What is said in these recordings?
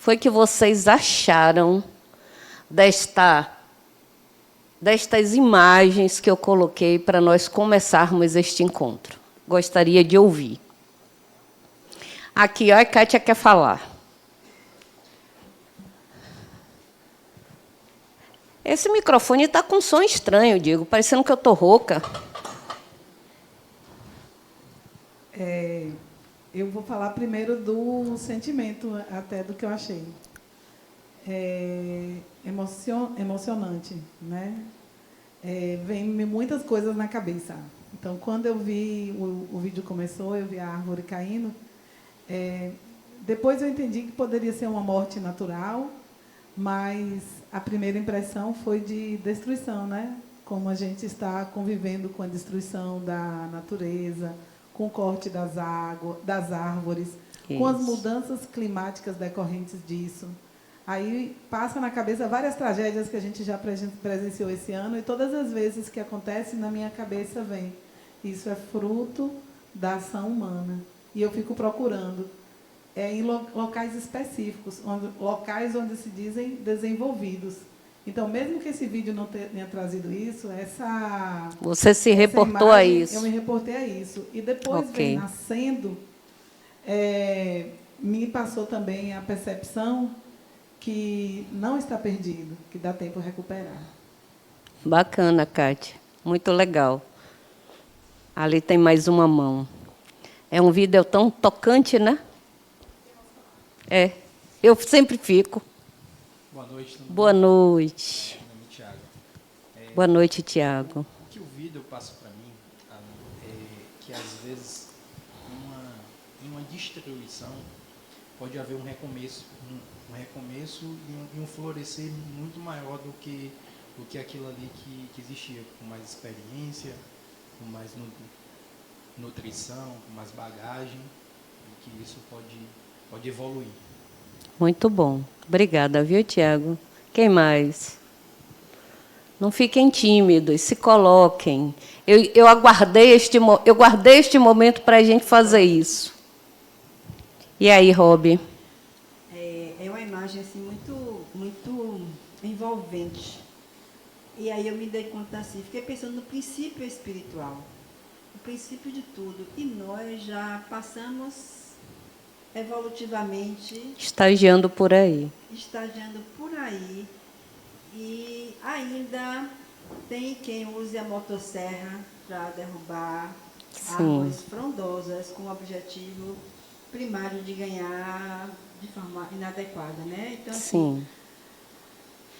foi que vocês acharam destas imagens que eu coloquei para nós começarmos este encontro? Gostaria de ouvir. Aqui, ó, a Kátia quer falar. Esse microfone está com um som estranho, Diego, parecendo que eu estou rouca. Eu vou falar primeiro do sentimento, até do que eu achei. Emocionante, né? Vem muitas coisas na cabeça. Então, quando eu vi, o vídeo começou, eu vi a árvore caindo, depois eu entendi que poderia ser uma morte natural, mas a primeira impressão foi de destruição, né? Como a gente está convivendo com a destruição da natureza, com o corte das árvores, com as mudanças climáticas decorrentes disso. Aí passa na cabeça várias tragédias que a gente já presenciou esse ano, e todas as vezes que acontece, na minha cabeça vem: isso é fruto da ação humana. E eu fico procurando em locais específicos, locais onde se dizem desenvolvidos. Então, mesmo que esse vídeo não tenha trazido isso, Você se reportou imagem, a isso? Eu me reportei a isso. E depois vem nascendo, me passou também a percepção que não está perdido, que dá tempo de recuperar. Bacana, Kátia. Muito legal. Ali tem mais uma mão. É um vídeo tão tocante, né? Eu sempre fico. Boa noite. Boa noite. Meu nome é Tiago. Boa noite, Tiago. O que o vídeo passa para mim é que, às vezes, em uma destruição, pode haver um recomeço e um florescer muito maior do que aquilo ali que existia, com mais experiência, com mais nutrição, com mais bagagem, e que isso pode evoluir. Muito bom. Obrigada, viu, Tiago? Quem mais? Não fiquem tímidos, se coloquem. Eu guardei este momento para a gente fazer isso. E aí, Robi? É uma imagem assim, muito envolvente. E aí eu me dei conta assim, fiquei pensando no princípio espiritual, o princípio de tudo. E nós já passamos evolutivamente... Estagiando por aí. E ainda tem quem use a motosserra para derrubar árvores frondosas com o objetivo primário de ganhar de forma inadequada, né? Então, assim,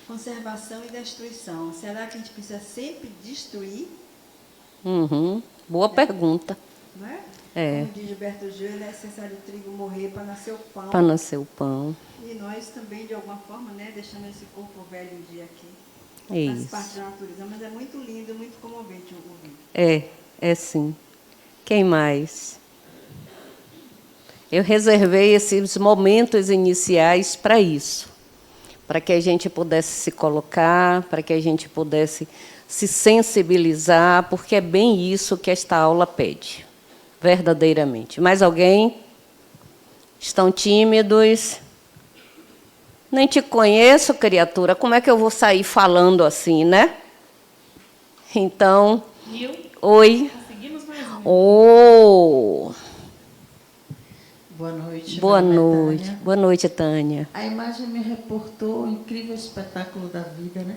conservação e destruição. Será que a gente precisa sempre destruir? Boa pergunta. Não é? É. Como diz Gilberto Gil, é necessário o trigo morrer para nascer o pão. Para nascer o pão. E nós também, de alguma forma, né, deixamos esse corpo velho um dia aqui. Isso. Faz parte da natureza, mas é muito lindo, muito comovente o vídeo. É sim. Quem mais? Eu reservei esses momentos iniciais para isso, para que a gente pudesse se colocar, para que a gente pudesse se sensibilizar, porque é bem isso que esta aula pede, verdadeiramente. Mais alguém? Estão tímidos? Nem te conheço, criatura. Como é que eu vou sair falando assim, né? Então... Oi. Conseguimos mais um. Boa noite. Boa noite. Boa noite, Tânia. A imagem me reportou o incrível espetáculo da vida, né?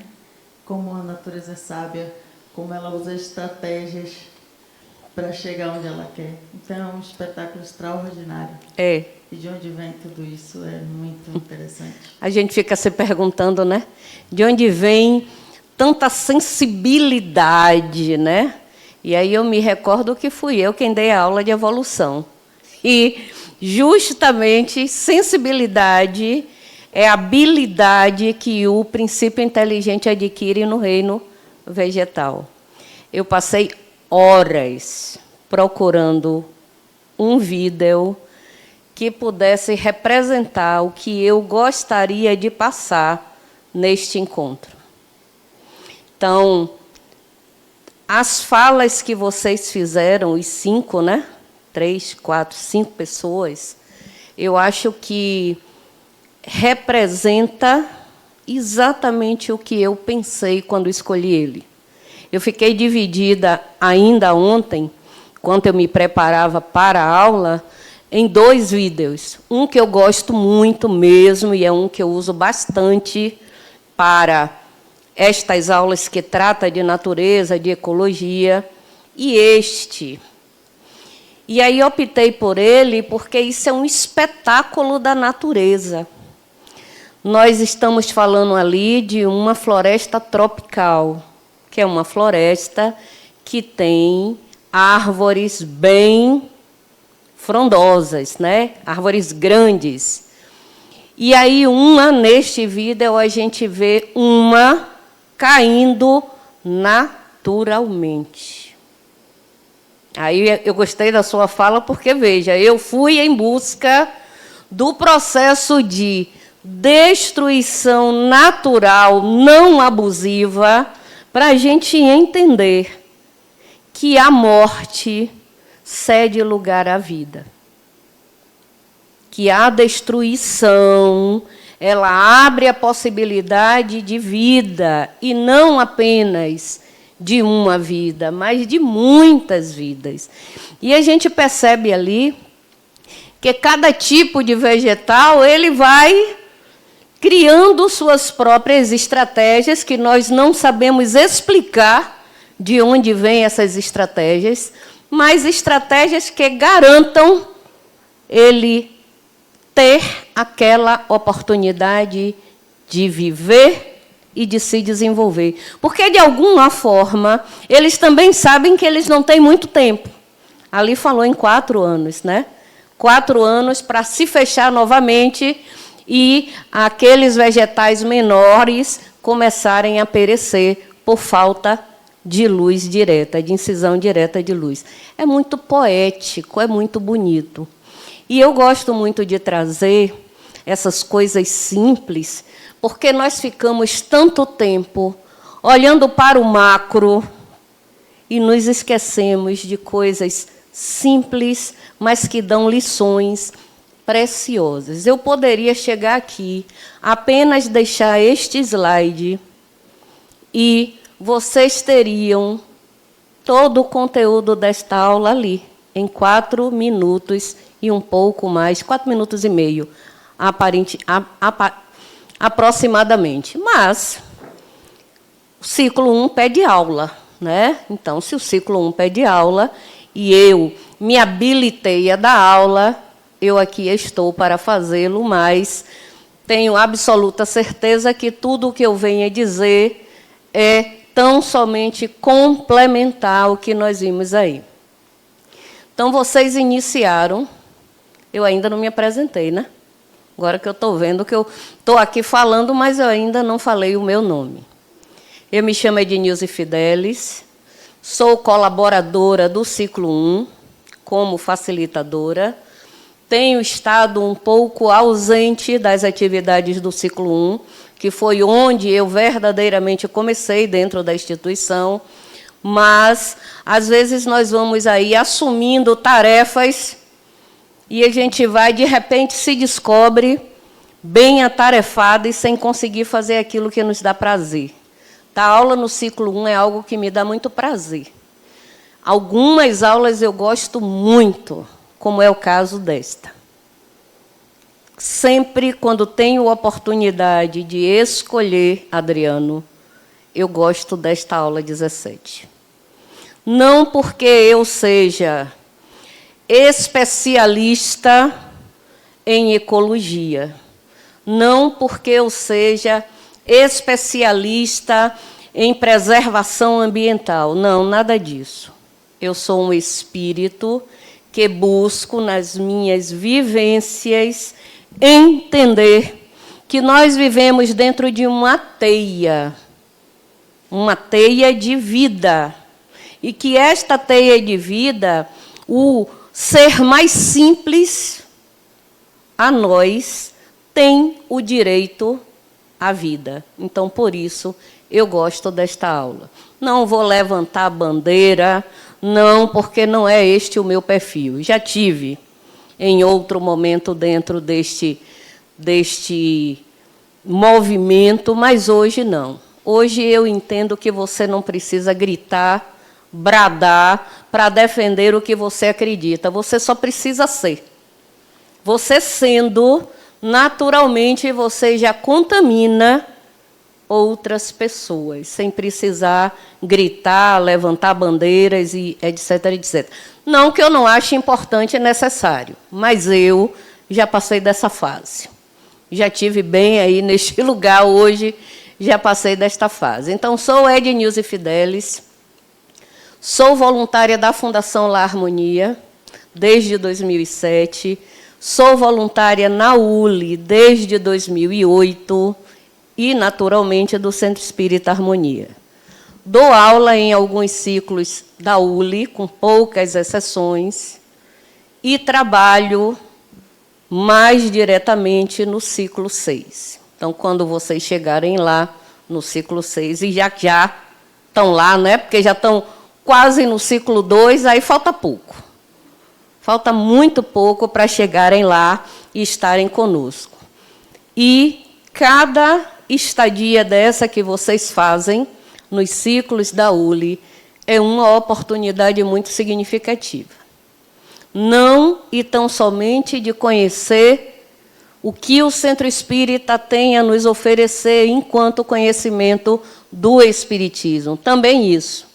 Como a natureza é sábia, como ela usa estratégias para chegar onde ela quer. Então, é um espetáculo extraordinário. É. E de onde vem tudo isso é muito interessante. A gente fica se perguntando, né? De onde vem tanta sensibilidade, né? E aí eu me recordo que fui eu quem dei a aula de evolução. E, justamente, sensibilidade é a habilidade que o princípio inteligente adquire no reino vegetal. Eu passei horas procurando um vídeo que pudesse representar o que eu gostaria de passar neste encontro. Então, as falas que vocês fizeram, os 5, né? 3, 4, 5 pessoas, eu acho que representa exatamente o que eu pensei quando escolhi ele. Eu fiquei dividida ainda ontem, enquanto eu me preparava para a aula, em 2 vídeos. Um que eu gosto muito mesmo, e é um que eu uso bastante para estas aulas que tratam de natureza, de ecologia, e este. E aí optei por ele porque isso é um espetáculo da natureza. Nós estamos falando ali de uma floresta tropical, que é uma floresta que tem árvores bem frondosas, né? Árvores grandes. E aí, neste vídeo, a gente vê uma caindo naturalmente. Aí eu gostei da sua fala, porque, veja, eu fui em busca do processo de destruição natural, não abusiva, para a gente entender que a morte cede lugar à vida. Que a destruição, ela abre a possibilidade de vida, e não apenas de uma vida, mas de muitas vidas. E a gente percebe ali que cada tipo de vegetal ele vai criando suas próprias estratégias, que nós não sabemos explicar de onde vêm essas estratégias, mas estratégias que garantam ele ter aquela oportunidade de viver e de se desenvolver. Porque, de alguma forma, eles também sabem que eles não têm muito tempo. Ali falou em 4 anos, né? 4 anos para se fechar novamente e aqueles vegetais menores começarem a perecer por falta de luz direta, de incisão direta de luz. É muito poético, é muito bonito. E eu gosto muito de trazer essas coisas simples, porque nós ficamos tanto tempo olhando para o macro e nos esquecemos de coisas simples, mas que dão lições preciosas. Eu poderia chegar aqui, apenas deixar este slide, e vocês teriam todo o conteúdo desta aula ali, em 4 minutos e um pouco mais, 4 minutos e meio, aproximadamente. Mas o ciclo 1 pede aula, né? Então, se o ciclo 1 pede aula e eu me habilitei a dar aula, eu aqui estou para fazê-lo, mas tenho absoluta certeza que tudo o que eu venho a dizer é tão somente complementar ao que nós vimos aí. Então, vocês iniciaram, eu ainda não me apresentei, né? Agora que eu estou vendo que eu estou aqui falando, mas eu ainda não falei o meu nome. Eu me chamo Ednilze Fidelis, sou colaboradora do Ciclo 1, como facilitadora. Tenho estado um pouco ausente das atividades do Ciclo 1, que foi onde eu verdadeiramente comecei dentro da instituição, mas, às vezes, nós vamos aí assumindo tarefas e a gente vai, de repente, se descobre bem atarefado e sem conseguir fazer aquilo que nos dá prazer. A aula no Ciclo 1 é algo que me dá muito prazer. Algumas aulas eu gosto muito, como é o caso desta. Sempre, quando tenho oportunidade de escolher, Adriano, eu gosto desta aula 17. Não porque eu seja especialista em ecologia, não porque eu seja especialista em preservação ambiental, não, nada disso. Eu sou um espírito que busco, nas minhas vivências, entender que nós vivemos dentro de uma teia de vida, e que esta teia de vida, o ser mais simples a nós, tem o direito à vida. Então, por isso, eu gosto desta aula. Não vou levantar a bandeira, não, porque não é este o meu perfil. Já tive, em outro momento, dentro deste movimento, mas hoje não. Hoje eu entendo que você não precisa gritar, bradar para defender o que você acredita. Você só precisa ser. Você sendo, naturalmente, você já contamina outras pessoas, sem precisar gritar, levantar bandeiras e etc, etc. Não que eu não ache importante e necessário, mas eu já passei dessa fase. Já tive bem aí neste lugar hoje, já passei desta fase. Então, sou Ednilze Fidelis, sou voluntária da Fundação La Harmonia desde 2007, sou voluntária na ULI desde 2008 e, naturalmente, do Centro Espírita Harmonia. Dou aula em alguns ciclos da ULI, com poucas exceções, e trabalho mais diretamente no ciclo 6. Então, quando vocês chegarem lá no ciclo 6, e já estão lá, né? Porque já estão quase no ciclo 2, aí falta pouco. Falta muito pouco para chegarem lá e estarem conosco. E cada estadia dessa que vocês fazem nos ciclos da ULI é uma oportunidade muito significativa. Não e tão somente de conhecer o que o Centro Espírita tem a nos oferecer enquanto conhecimento do Espiritismo. Também isso.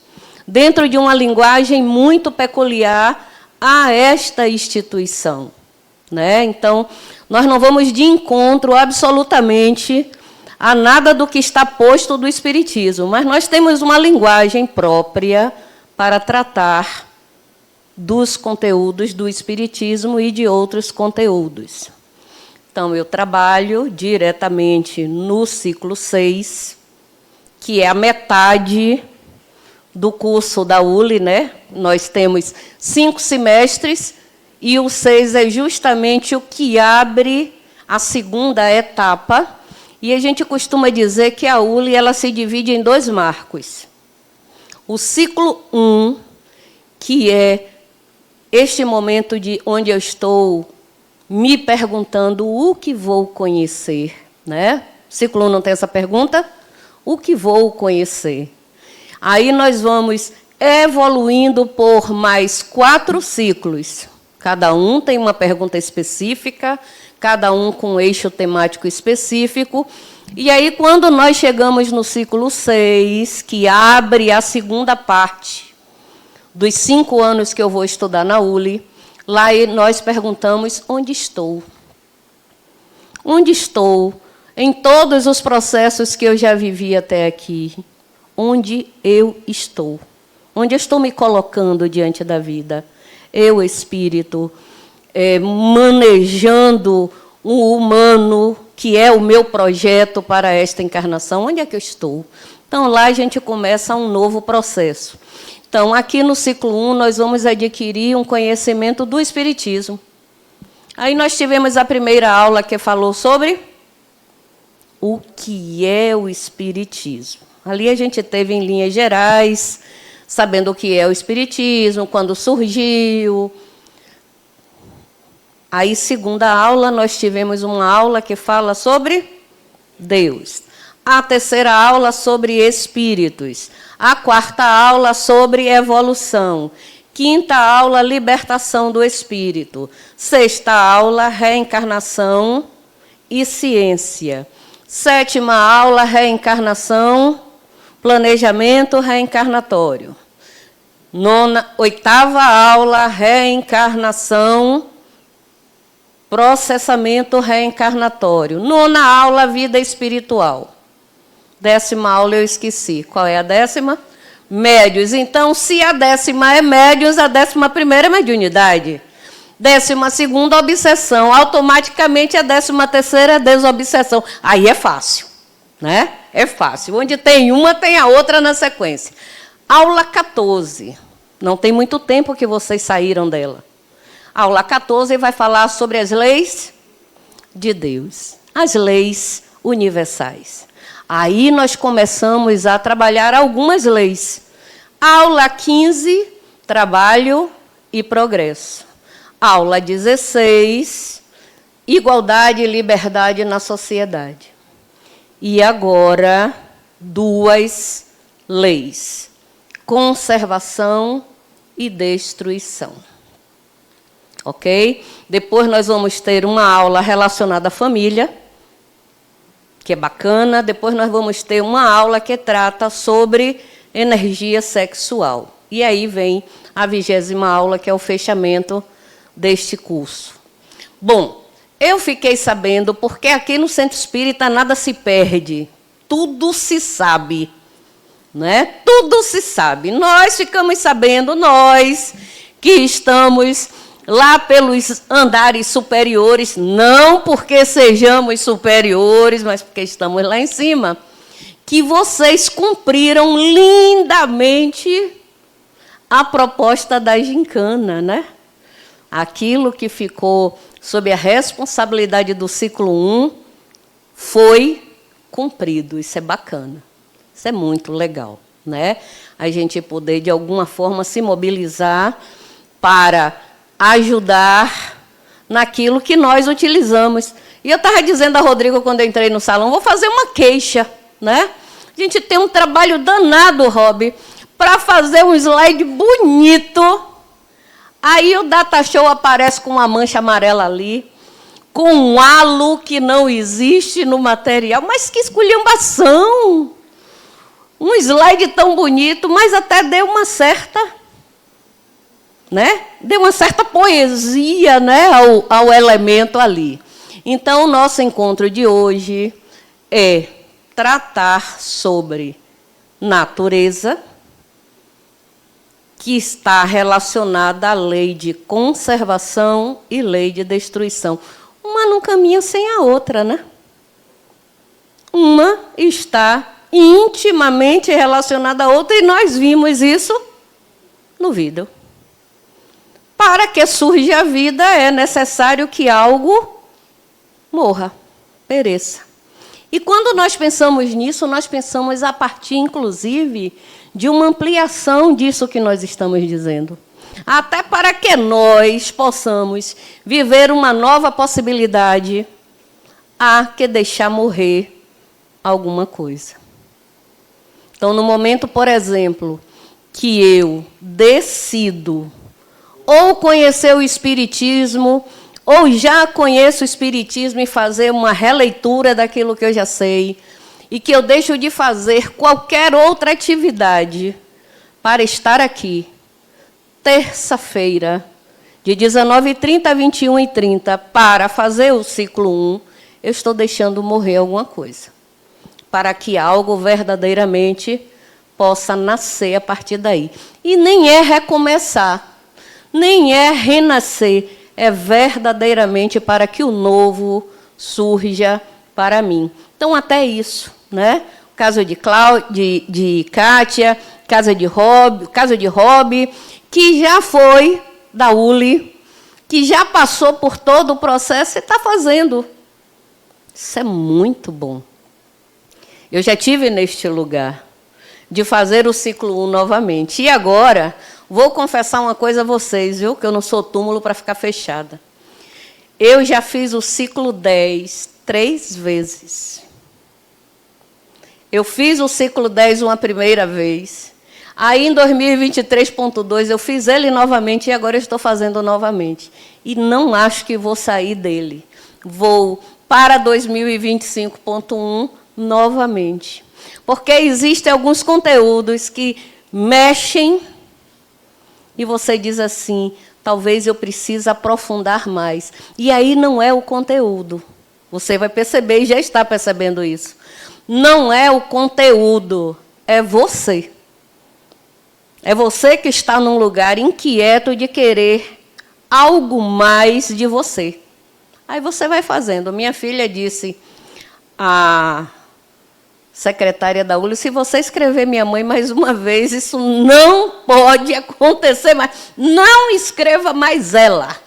Dentro de uma linguagem muito peculiar a esta instituição, né? Então, nós não vamos de encontro absolutamente a nada do que está posto do Espiritismo, mas nós temos uma linguagem própria para tratar dos conteúdos do Espiritismo e de outros conteúdos. Então, eu trabalho diretamente no ciclo 6, que é a metade do curso da ULI, né? Nós temos 5 semestres e o 6 é justamente o que abre a segunda etapa. E a gente costuma dizer que a ULI ela se divide em 2 marcos. O ciclo 1, que é este momento de onde eu estou me perguntando o que vou conhecer, né? O ciclo 1 não tem essa pergunta? O que vou conhecer? Aí nós vamos evoluindo por mais 4 ciclos. Cada um tem uma pergunta específica, cada um com um eixo temático específico. E aí, quando nós chegamos no ciclo 6, que abre a segunda parte dos 5 anos que eu vou estudar na ULI, lá nós perguntamos onde estou. Onde estou em todos os processos que eu já vivi até aqui? Onde eu estou? Onde eu estou me colocando diante da vida? Eu, espírito, manejando o humano, que é o meu projeto para esta encarnação. Onde é que eu estou? Então, lá a gente começa um novo processo. Então, aqui no ciclo 1, nós vamos adquirir um conhecimento do Espiritismo. Aí nós tivemos a primeira aula que falou sobre o que é o Espiritismo. Ali a gente teve, em linhas gerais, sabendo o que é o Espiritismo, quando surgiu. Aí, segunda aula, nós tivemos uma aula que fala sobre Deus. A terceira aula sobre espíritos. A quarta aula sobre evolução. Quinta aula, libertação do espírito. Sexta aula, reencarnação e ciência. Sétima aula, reencarnação, planejamento reencarnatório. Oitava aula, reencarnação, processamento reencarnatório. Nona aula, vida espiritual. 10ª aula eu esqueci. Qual é a 10ª? Médios. Então, se a 10ª é médios, a 11ª é mediunidade. 12ª, obsessão. Automaticamente, a 13ª é desobsessão. Aí é fácil, né? É fácil. Onde tem uma, tem a outra na sequência. Aula 14. Não tem muito tempo que vocês saíram dela. Aula 14 vai falar sobre as leis de Deus. As leis universais. Aí nós começamos a trabalhar algumas leis. Aula 15, trabalho e progresso. Aula 16, igualdade e liberdade na sociedade. E agora, 2 leis: conservação e destruição. Ok? Depois nós vamos ter uma aula relacionada à família, que é bacana. Depois nós vamos ter uma aula que trata sobre energia sexual. E aí vem a 20ª aula, que é o fechamento deste curso. Bom, eu fiquei sabendo, porque aqui no Centro Espírita nada se perde, tudo se sabe, né? Tudo se sabe. Nós ficamos sabendo, nós que estamos lá pelos andares superiores, não porque sejamos superiores, mas porque estamos lá em cima, que vocês cumpriram lindamente a proposta da gincana, né? Aquilo que ficou sob a responsabilidade do ciclo 1 foi cumprido. Isso é bacana. Isso é muito legal, né? A gente poder, de alguma forma, se mobilizar para ajudar naquilo que nós utilizamos. E eu estava dizendo a Rodrigo, quando eu entrei no salão, vou fazer uma queixa, né? A gente tem um trabalho danado, Rob, para fazer um slide bonito. Aí o Data Show aparece com uma mancha amarela ali, com um halo que não existe no material. Mas que esculhambação! Um slide tão bonito, mas até deu uma certa, né? Deu uma certa poesia, né, ao elemento ali. Então, o nosso encontro de hoje é tratar sobre natureza, que está relacionada à lei de conservação e lei de destruição. Uma não caminha sem a outra, né? Uma está intimamente relacionada à outra, e nós vimos isso no vídeo. Para que surja a vida, é necessário que algo morra, pereça. E quando nós pensamos nisso, nós pensamos a partir, inclusive, de uma ampliação disso que nós estamos dizendo. Até para que nós possamos viver uma nova possibilidade, há que deixar morrer alguma coisa. Então, no momento, por exemplo, que eu decido ou conhecer o Espiritismo, ou já conheço o Espiritismo e fazer uma releitura daquilo que eu já sei, e que eu deixo de fazer qualquer outra atividade para estar aqui, terça-feira, de 19h30 a 21h30, para fazer o ciclo 1, eu estou deixando morrer alguma coisa, para que algo verdadeiramente possa nascer a partir daí. E nem é recomeçar, nem é renascer, é verdadeiramente para que o novo surja para mim. Então, até isso, né? O caso de Kátia, caso de Rob, que já foi da ULI, que já passou por todo o processo e está fazendo. Isso é muito bom. Eu já estive neste lugar de fazer o ciclo 1 novamente. E agora, vou confessar uma coisa a vocês, viu? Que eu não sou túmulo para ficar fechada. Eu já fiz o ciclo 10 3 vezes. Eu fiz o ciclo 10 uma primeira vez. Aí, em 2023.2, eu fiz ele novamente e agora eu estou fazendo novamente. E não acho que vou sair dele. Vou para 2025.1 novamente. Porque existem alguns conteúdos que mexem e você diz assim, talvez eu precise aprofundar mais. E aí não é o conteúdo. Você vai perceber e já está percebendo isso. Não é o conteúdo, é você. É você que está num lugar inquieto de querer algo mais de você. Aí você vai fazendo. Minha filha disse, a secretária da ULI, se você escrever minha mãe mais uma vez, isso não pode acontecer mais. Não escreva mais ela,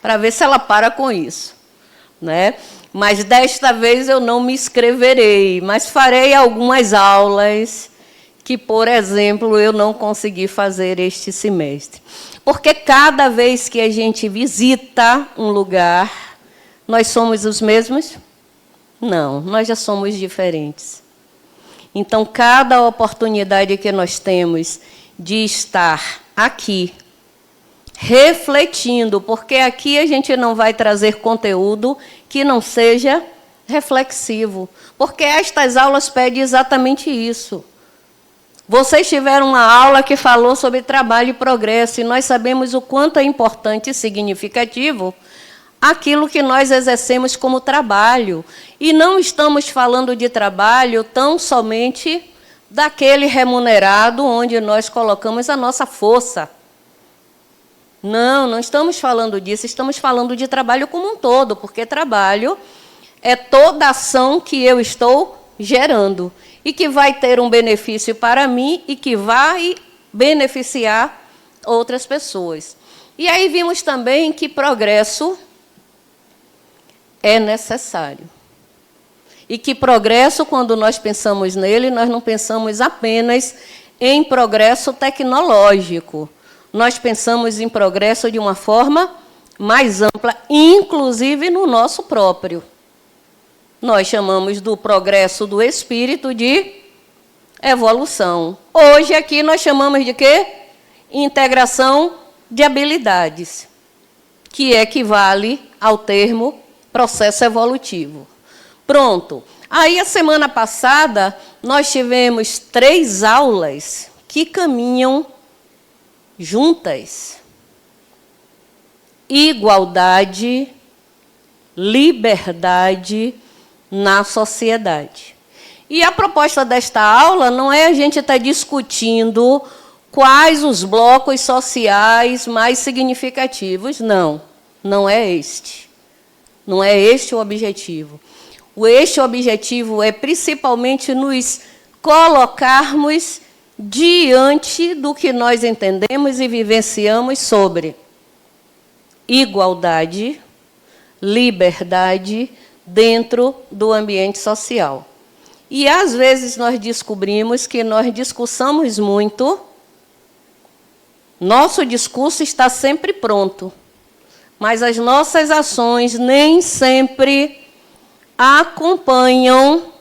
para ver se ela para com isso, né? Mas desta vez eu não me inscreverei, mas farei algumas aulas que, por exemplo, eu não consegui fazer este semestre. Porque cada vez que a gente visita um lugar, nós somos os mesmos? Não, nós já somos diferentes. Então, cada oportunidade que nós temos de estar aqui, refletindo, porque aqui a gente não vai trazer conteúdo que não seja reflexivo, porque estas aulas pedem exatamente isso. Vocês tiveram uma aula que falou sobre trabalho e progresso, e nós sabemos o quanto é importante e significativo aquilo que nós exercemos como trabalho. E não estamos falando de trabalho tão somente daquele remunerado onde nós colocamos a nossa força. Não, não estamos falando disso, estamos falando de trabalho como um todo, porque trabalho é toda ação que eu estou gerando e que vai ter um benefício para mim e que vai beneficiar outras pessoas. E aí vimos também que progresso é necessário. E que progresso, quando nós pensamos nele, nós não pensamos apenas em progresso tecnológico. Nós pensamos em progresso de uma forma mais ampla, inclusive no nosso próprio. Nós chamamos do progresso do espírito de evolução. Hoje, aqui, nós chamamos de quê? Integração de habilidades, que equivale ao termo processo evolutivo. Pronto. Aí, a semana passada, nós tivemos 3 aulas que caminham juntas. Igualdade, liberdade na sociedade. E a proposta desta aula não é a gente estar discutindo quais os blocos sociais mais significativos. Não, não é este. Não é este o objetivo. Este objetivo é principalmente nos colocarmos diante do que nós entendemos e vivenciamos sobre igualdade, liberdade dentro do ambiente social. E, às vezes, nós descobrimos que nós discursamos muito, nosso discurso está sempre pronto, mas as nossas ações nem sempre acompanham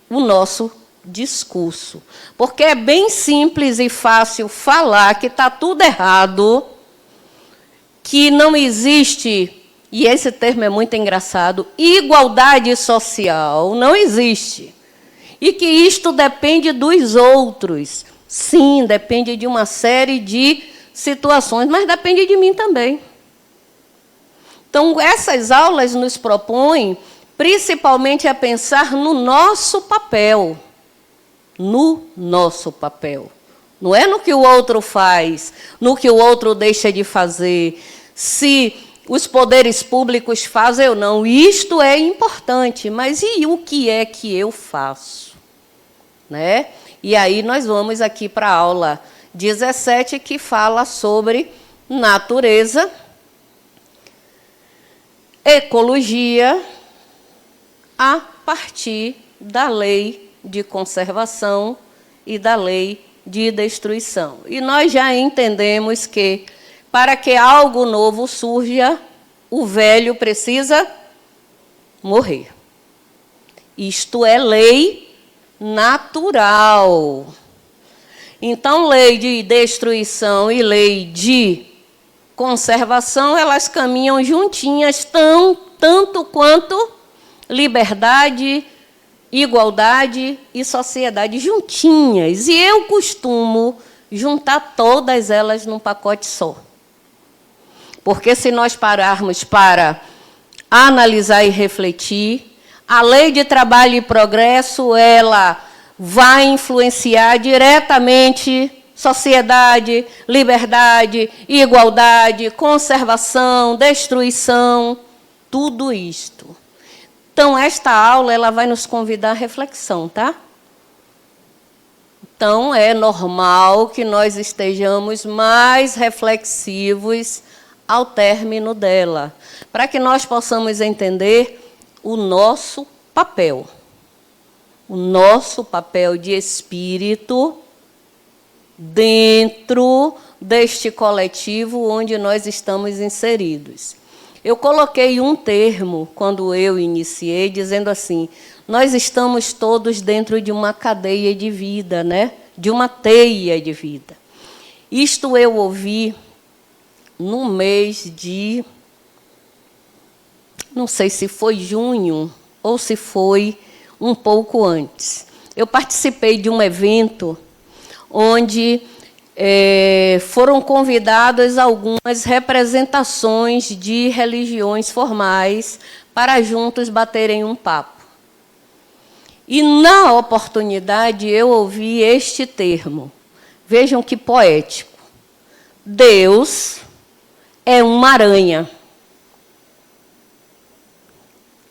o nosso discurso. Porque é bem simples e fácil falar que está tudo errado, que não existe, e esse termo é muito engraçado, igualdade social, não existe. E que isto depende dos outros. Sim, depende de uma série de situações, mas depende de mim também. Então, essas aulas nos propõem, principalmente, a pensar no nosso papel. No nosso papel. Não é no que o outro faz, no que o outro deixa de fazer, se os poderes públicos fazem ou não. Isto é importante, mas e o que é que eu faço? Né? E aí nós vamos aqui para a aula 17, que fala sobre natureza, ecologia, a partir da lei de conservação e da lei de destruição. E nós já entendemos que, para que algo novo surja, o velho precisa morrer. Isto é lei natural. Então, lei de destruição e lei de conservação, elas caminham juntinhas, tanto quanto liberdade, igualdade e sociedade, juntinhas. E eu costumo juntar todas elas num pacote só. Porque se nós pararmos para analisar e refletir, a lei de trabalho e progresso, ela vai influenciar diretamente sociedade, liberdade, igualdade, conservação, destruição, tudo isto. Então, esta aula ela vai nos convidar à reflexão, tá? Então, é normal que nós estejamos mais reflexivos ao término dela, para que nós possamos entender o nosso papel. O nosso papel de espírito dentro deste coletivo onde nós estamos inseridos. Eu coloquei um termo, quando eu iniciei, dizendo assim, nós estamos todos dentro de uma cadeia de vida, né? De uma teia de vida. Isto eu ouvi no mês de... não sei se foi junho ou se foi um pouco antes. Eu participei de um evento onde foram convidadas algumas representações de religiões formais para juntos baterem um papo. E, na oportunidade, eu ouvi este termo. Vejam que poético. Deus é uma aranha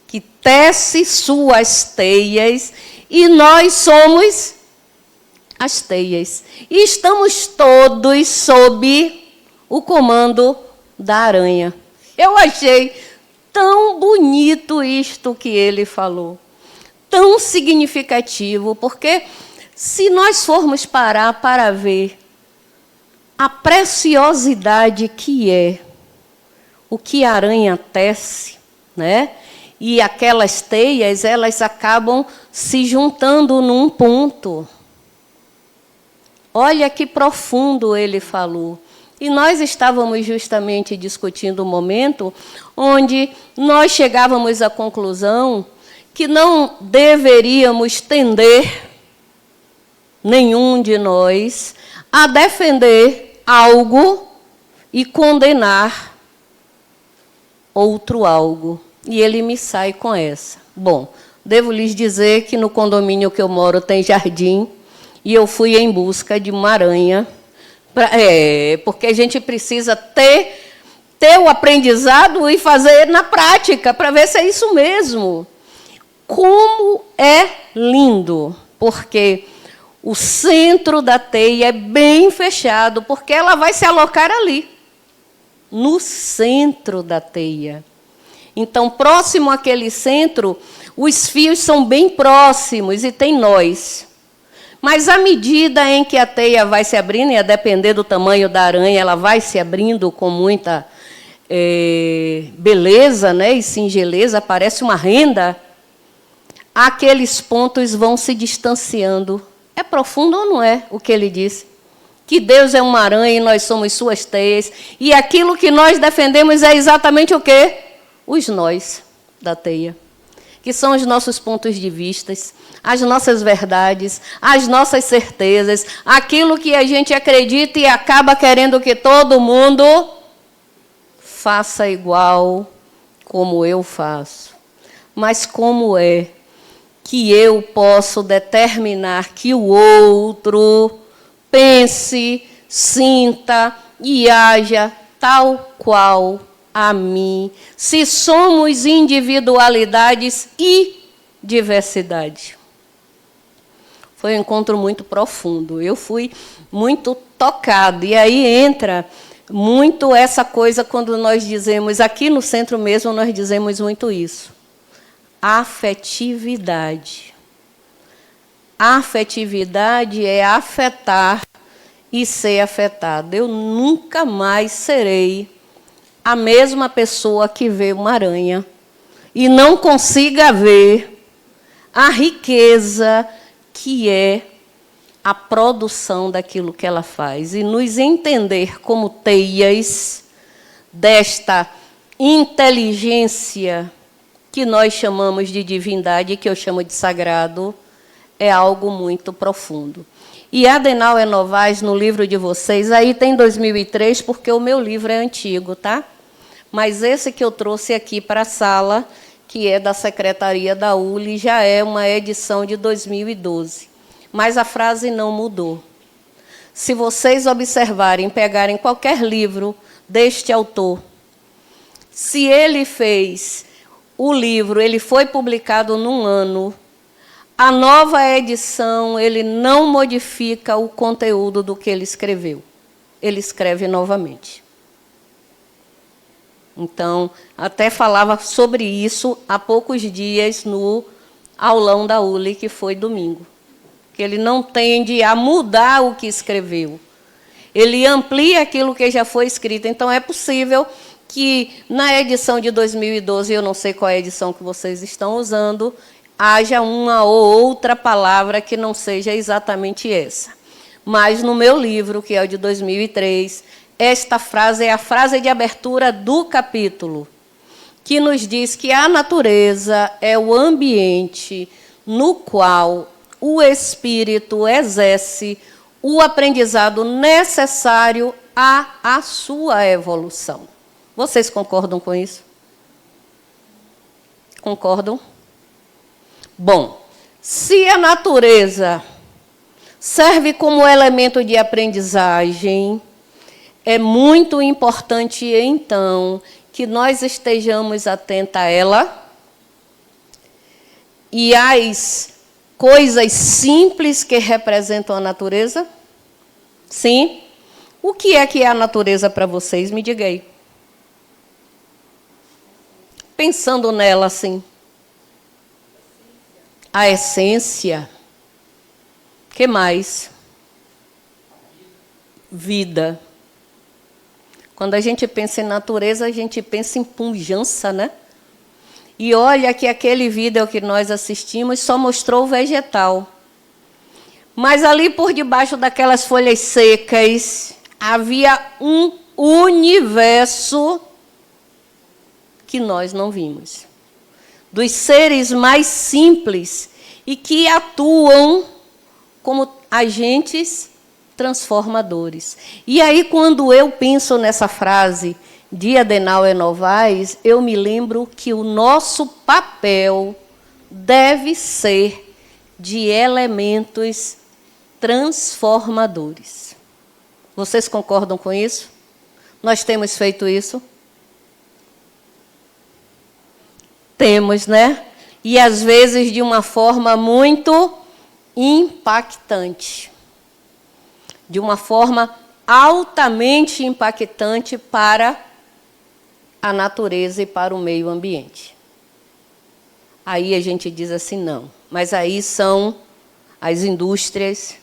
que tece suas teias e nós somos as teias. E estamos todos sob o comando da aranha. Eu achei tão bonito isto que ele falou, tão significativo, porque se nós formos parar para ver a preciosidade que é o que a aranha tece, né? E aquelas teias, elas acabam se juntando num ponto. Olha que profundo ele falou. E nós estávamos justamente discutindo um momento onde nós chegávamos à conclusão que não deveríamos tender, nenhum de nós, a defender algo e condenar outro algo. E ele me sai com essa. Bom, devo lhes dizer que no condomínio que eu moro tem jardim, e eu fui em busca de uma aranha, porque a gente precisa ter o aprendizado e fazer na prática, para ver se é isso mesmo. Como é lindo, porque o centro da teia é bem fechado, porque ela vai se alocar ali, no centro da teia. Então, próximo àquele centro, os fios são bem próximos e tem nós. Mas, à medida em que a teia vai se abrindo, e a depender do tamanho da aranha, ela vai se abrindo com muita beleza, né, e singeleza, parece uma renda, aqueles pontos vão se distanciando. É profundo ou não é o que ele disse? Que Deus é uma aranha e nós somos suas teias. E aquilo que nós defendemos é exatamente o quê? Os nós da teia, que são os nossos pontos de vista, as nossas verdades, as nossas certezas, aquilo que a gente acredita e acaba querendo que todo mundo faça igual como eu faço. Mas como é que eu posso determinar que o outro pense, sinta e haja tal qual a mim, se somos individualidades e diversidade? Foi um encontro muito profundo. Eu fui muito tocada. E aí entra muito essa coisa quando nós dizemos, aqui no centro mesmo nós dizemos muito isso. Afetividade. Afetividade é afetar e ser afetado. Eu nunca mais serei a mesma pessoa que vê uma aranha e não consiga ver a riqueza que é a produção daquilo que ela faz. E nos entender como teias desta inteligência que nós chamamos de divindade, que eu chamo de sagrado, é algo muito profundo. E Adenauer Novaes, no livro de vocês, aí tem 2003, porque o meu livro é antigo, tá? Mas esse que eu trouxe aqui para a sala, que é da Secretaria da ULI, já é uma edição de 2012. Mas a frase não mudou. Se vocês observarem, pegarem qualquer livro deste autor, se ele fez o livro, ele foi publicado num ano, a nova edição, ele não modifica o conteúdo do que ele escreveu. Ele escreve novamente. Então, até falava sobre isso há poucos dias no aulão da ULI, que foi domingo. Que ele não tende a mudar o que escreveu. Ele amplia aquilo que já foi escrito. Então, é possível que na edição de 2012, eu não sei qual é a edição que vocês estão usando, haja uma ou outra palavra que não seja exatamente essa. Mas no meu livro, que é o de 2003, esta frase é a frase de abertura do capítulo, que nos diz que a natureza é o ambiente no qual o espírito exerce o aprendizado necessário à sua evolução. Vocês concordam com isso? Concordam? Bom, se a natureza serve como elemento de aprendizagem, é muito importante, então, que nós estejamos atentos a ela e às coisas simples que representam a natureza. Sim? O que é a natureza para vocês? Me diga aí. Pensando nela assim. A essência. O que mais? Vida. Quando a gente pensa em natureza, a gente pensa em pujança, né? E olha que aquele vídeo que nós assistimos só mostrou o vegetal. Mas ali por debaixo daquelas folhas secas, havia um universo que nós não vimos. Dos seres mais simples e que atuam como agentes transformadores. E aí, quando eu penso nessa frase de Adenauer Novaes, eu me lembro que o nosso papel deve ser de elementos transformadores. Vocês concordam com isso? Nós temos feito isso? Temos, né? E, às vezes, de uma forma muito impactante. De uma forma altamente impactante para a natureza e para o meio ambiente. Aí a gente diz assim, não, mas aí são as indústrias,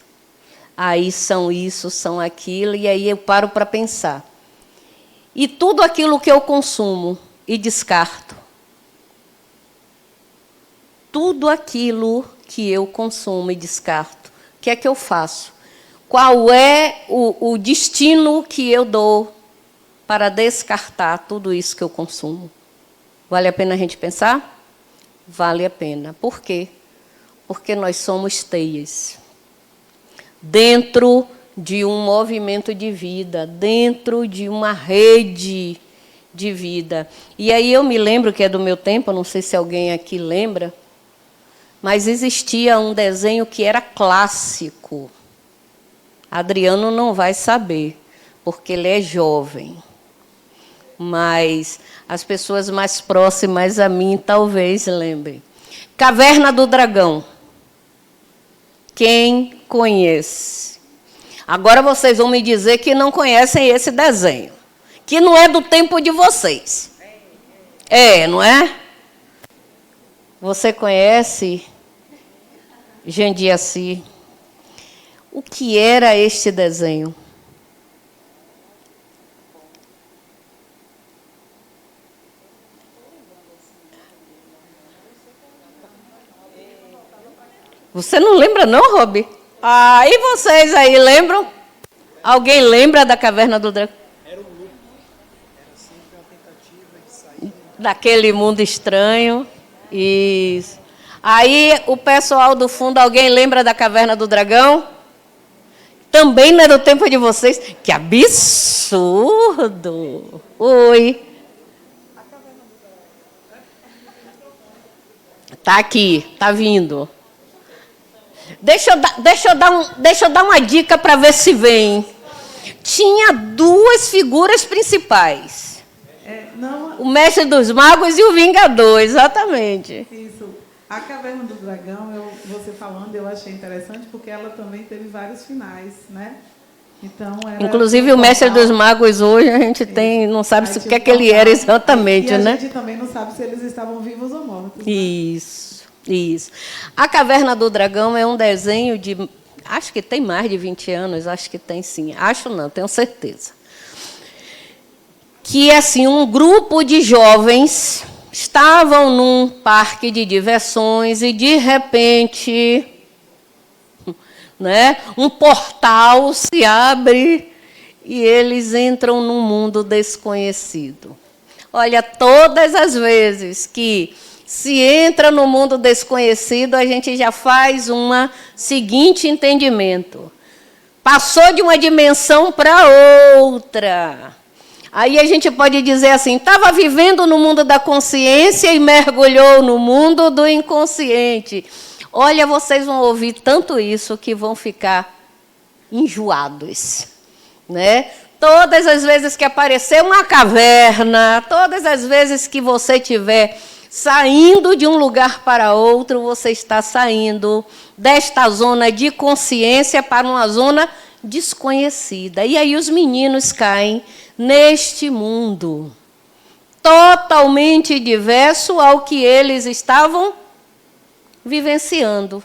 aí são isso, são aquilo, e aí eu paro para pensar. E tudo aquilo que eu consumo e descarto, tudo aquilo que eu consumo e descarto, o que é que eu faço? Qual é o destino que eu dou para descartar tudo isso que eu consumo? Vale a pena a gente pensar? Vale a pena. Por quê? Porque nós somos teias. Dentro de um movimento de vida, dentro de uma rede de vida. E aí eu me lembro, que é do meu tempo, não sei se alguém aqui lembra, mas existia um desenho que era clássico. Adriano não vai saber, porque ele é jovem. Mas as pessoas mais próximas a mim talvez lembrem. Caverna do Dragão. Quem conhece? Agora vocês vão me dizer que não conhecem esse desenho, que não é do tempo de vocês. É, não é? Você conhece Jandiaci? O que era este desenho? Você não lembra, não, Robi? Ah, e vocês aí lembram? Alguém lembra da Caverna do Dragão? Era um loop. Era sempre uma tentativa de sair. Daquele mundo estranho. Isso. Aí, o pessoal do fundo, alguém lembra da Caverna do Dragão? Também não é do tempo de vocês? Que absurdo! Oi. Está aqui, está vindo. Deixa eu dar uma dica para ver se vem. Tinha duas figuras principais. O Mestre dos Magos e o Vingador, exatamente. Isso. A Caverna do Dragão, você falando, eu achei interessante, porque ela também teve vários finais, né? Então, inclusive, o Mestre dos Magos hoje, a gente não sabe o que é que ele era exatamente, né? E a gente também não sabe se eles estavam vivos ou mortos. Isso. Isso. A Caverna do Dragão é um desenho de... Acho que tem mais de 20 anos, acho que tem sim. Acho não, tenho certeza. que assim, um grupo de jovens estavam num parque de diversões e, de repente, né, um portal se abre e eles entram num mundo desconhecido. Olha, todas as vezes que se entra no mundo desconhecido, a gente já faz um seguinte entendimento. Passou de uma dimensão para outra. Aí a gente pode dizer assim, estava vivendo no mundo da consciência e mergulhou no mundo do inconsciente. Olha, vocês vão ouvir tanto isso que vão ficar enjoados, né? Todas as vezes que aparecer uma caverna, todas as vezes que você estiver saindo de um lugar para outro, você está saindo desta zona de consciência para uma zona desconhecida. E aí os meninos caem neste mundo totalmente diverso ao que eles estavam vivenciando.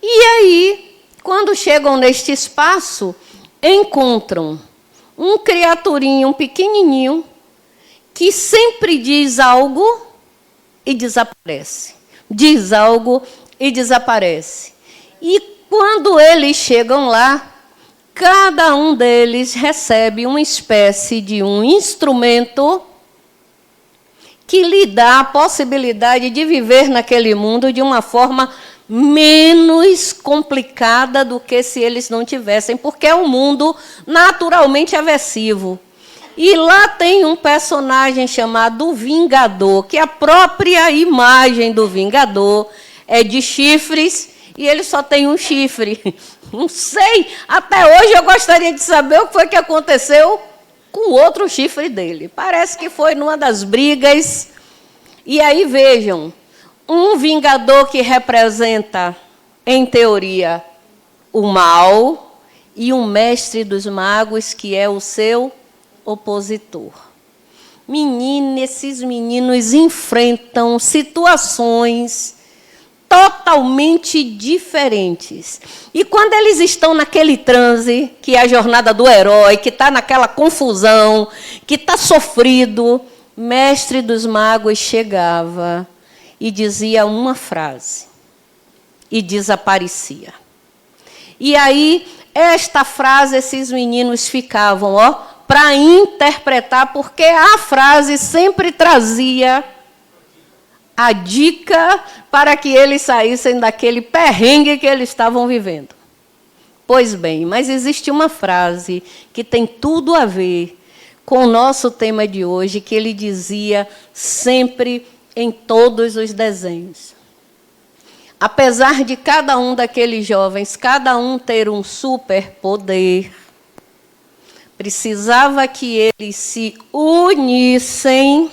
E aí, quando chegam neste espaço, encontram um criaturinho, um pequenininho, que sempre diz algo e desaparece. Diz algo e desaparece. E quando eles chegam lá, cada um deles recebe uma espécie de um instrumento que lhe dá a possibilidade de viver naquele mundo de uma forma menos complicada do que se eles não tivessem, porque é um mundo naturalmente aversivo. E lá tem um personagem chamado Vingador, que a própria imagem do Vingador é de chifres, e ele só tem um chifre. Não sei, até hoje eu gostaria de saber o que foi que aconteceu com o outro chifre dele. Parece que foi numa das brigas. E aí, vejam, um Vingador que representa, em teoria, o mal, e um mestre dos magos que é o seu opositor. Esses meninos enfrentam situações totalmente diferentes. E quando eles estão naquele transe, que é a jornada do herói, que está naquela confusão, que está sofrido, mestre dos magos chegava e dizia uma frase e desaparecia. E aí, esta frase, esses meninos ficavam, para interpretar, porque a frase sempre trazia a dica para que eles saíssem daquele perrengue que eles estavam vivendo. Pois bem, mas existe uma frase que tem tudo a ver com o nosso tema de hoje, que ele dizia sempre em todos os desenhos. Apesar de cada um daqueles jovens, cada um ter um superpoder, precisava que eles se unissem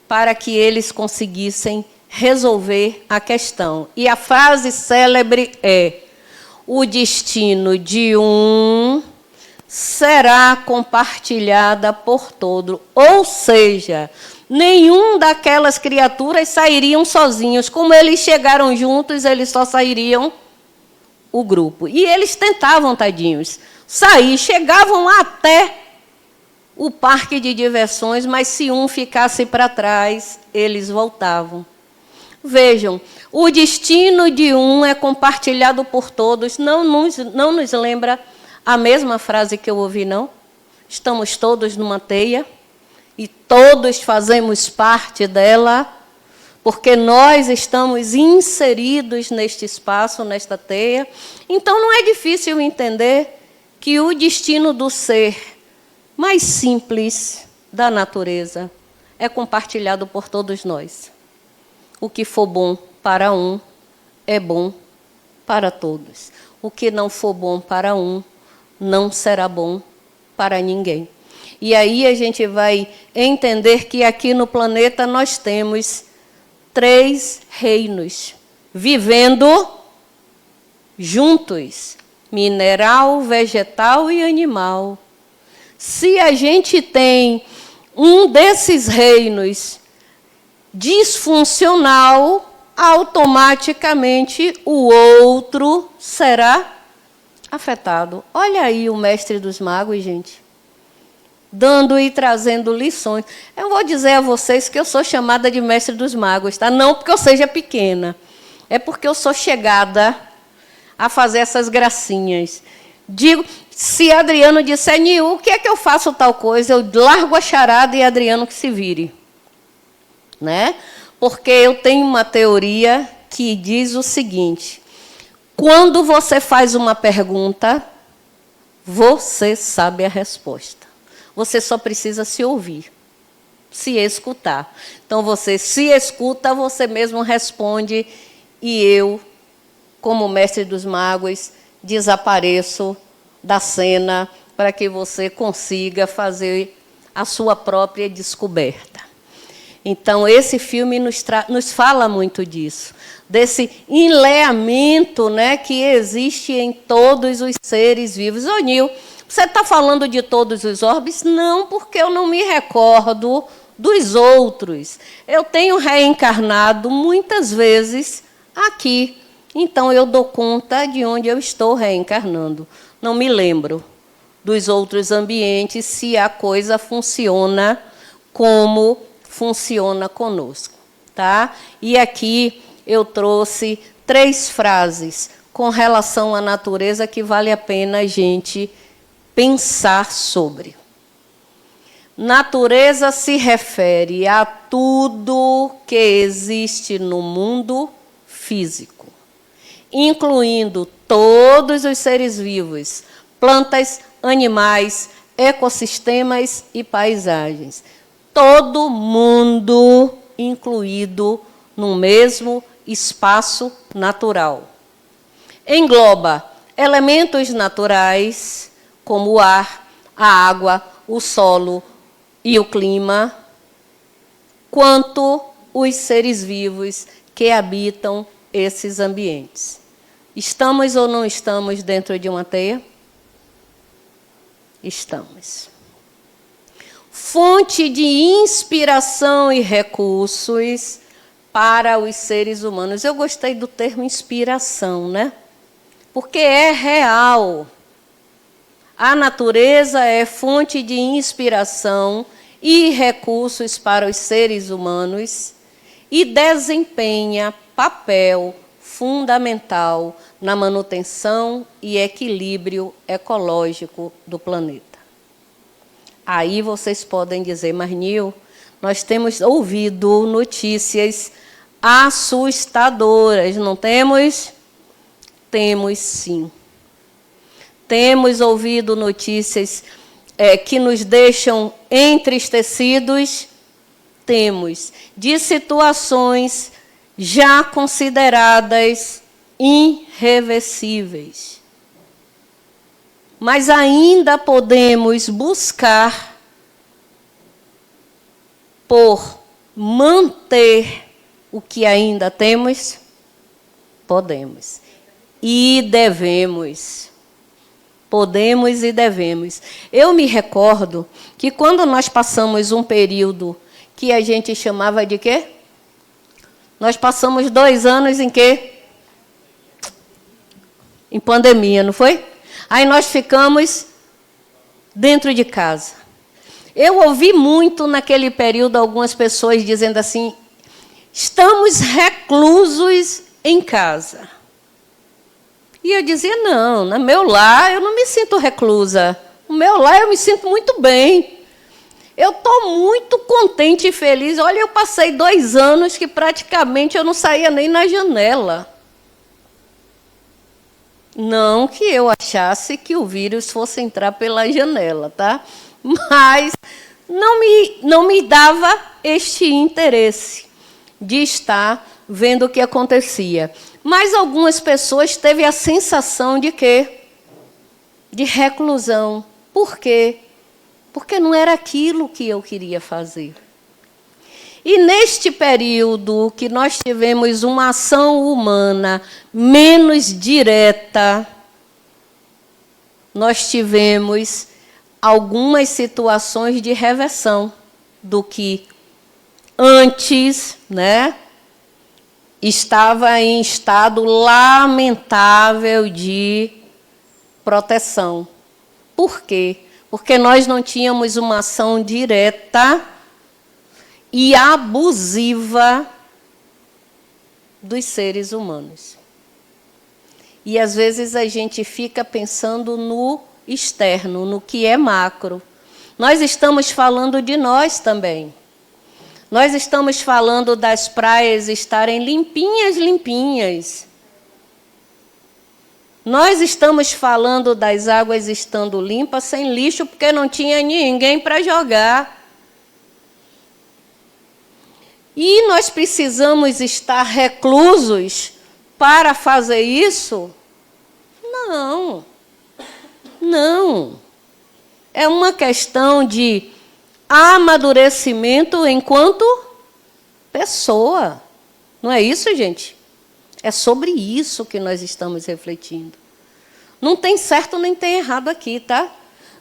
para que eles conseguissem resolver a questão. E a frase célebre é: o destino de um será compartilhada por todo. Ou seja, nenhum daquelas criaturas sairiam sozinhos. Como eles chegaram juntos, eles só sairiam o grupo. E eles tentavam, tadinhos, sair, chegavam até o parque de diversões, mas se um ficasse para trás, eles voltavam. Vejam, o destino de um é compartilhado por todos. Não nos lembra a mesma frase que eu ouvi, não? Estamos todos numa teia e todos fazemos parte dela, porque nós estamos inseridos neste espaço, nesta teia. Então, não é difícil entender que o destino do ser mais simples da natureza é compartilhado por todos nós. O que for bom para um é bom para todos. O que não for bom para um não será bom para ninguém. E aí a gente vai entender que aqui no planeta nós temos 3 reinos vivendo juntos: mineral, vegetal e animal. Se a gente tem um desses reinos disfuncional, automaticamente o outro será afetado. Olha aí o mestre dos magos, gente. dando e trazendo lições. Eu vou dizer a vocês que eu sou chamada de mestre dos magos, tá? Não porque eu seja pequena, é porque eu sou chegada a fazer essas gracinhas. Digo, se Adriano disser, Nil, o que é que eu faço tal coisa? Eu largo a charada e Adriano que se vire. Né? Porque eu tenho uma teoria que diz o seguinte: quando você faz uma pergunta, você sabe a resposta. Você só precisa se ouvir, se escutar. Então, você se escuta, você mesmo responde, e eu, como mestre dos magos, desapareço da cena para que você consiga fazer a sua própria descoberta. Então, esse filme nos fala muito disso, desse enleamento, né, que existe em todos os seres vivos. Ô, Nil, você está falando de todos os orbes? Não, porque eu não me recordo dos outros. Eu tenho reencarnado muitas vezes aqui. Então, eu dou conta de onde eu estou reencarnando. Não me lembro dos outros ambientes se a coisa funciona como funciona conosco. Tá? E aqui eu trouxe 3 frases com relação à natureza que vale a pena a gente pensar sobre. Natureza se refere a tudo que existe no mundo físico, incluindo todos os seres vivos, plantas, animais, ecossistemas e paisagens. Todo mundo incluído no mesmo espaço natural. Engloba elementos naturais, como o ar, a água, o solo e o clima, quanto os seres vivos que habitam esses ambientes. Estamos ou não estamos dentro de uma teia? Estamos. Fonte de inspiração e recursos para os seres humanos. Eu gostei do termo inspiração, né? Porque é real. A natureza é fonte de inspiração e recursos para os seres humanos e desempenha papel fundamental na manutenção e equilíbrio ecológico do planeta. Aí vocês podem dizer, mas Nil, nós temos ouvido notícias assustadoras, não temos? Temos sim. Temos ouvido notícias que nos deixam entristecidos? Temos. De situações já consideradas irreversíveis. Mas ainda podemos buscar por manter o que ainda temos? Podemos. E devemos. Podemos e devemos. Eu me recordo que quando nós passamos um período que a gente chamava de quê? Nós passamos 2 anos em quê? Em pandemia, não foi? Aí nós ficamos dentro de casa. Eu ouvi muito naquele período algumas pessoas dizendo assim, estamos reclusos em casa. E eu dizia, não, no meu lar eu não me sinto reclusa. No meu lar eu me sinto muito bem. Eu estou muito contente e feliz. Olha, eu passei 2 anos que praticamente eu não saía nem na janela. Não que eu achasse que o vírus fosse entrar pela janela, tá? Mas não me dava este interesse de estar vendo o que acontecia. Mas algumas pessoas teve a sensação de quê? De reclusão. Por quê? Porque não era aquilo que eu queria fazer. E neste período que nós tivemos uma ação humana menos direta, nós tivemos algumas situações de reversão do que antes, né, estava em estado lamentável de proteção. Por quê? porque nós não tínhamos uma ação direta e abusiva dos seres humanos. E, às vezes, a gente fica pensando no externo, no que é macro. Nós estamos falando de nós também. Nós estamos falando das praias estarem limpinhas, limpinhas. Nós estamos falando das águas estando limpas, sem lixo, porque não tinha ninguém para jogar. E nós precisamos estar reclusos para fazer isso? Não. Não. É uma questão de amadurecimento enquanto pessoa. Não é isso, gente? É sobre isso que nós estamos refletindo. Não tem certo nem tem errado aqui, tá?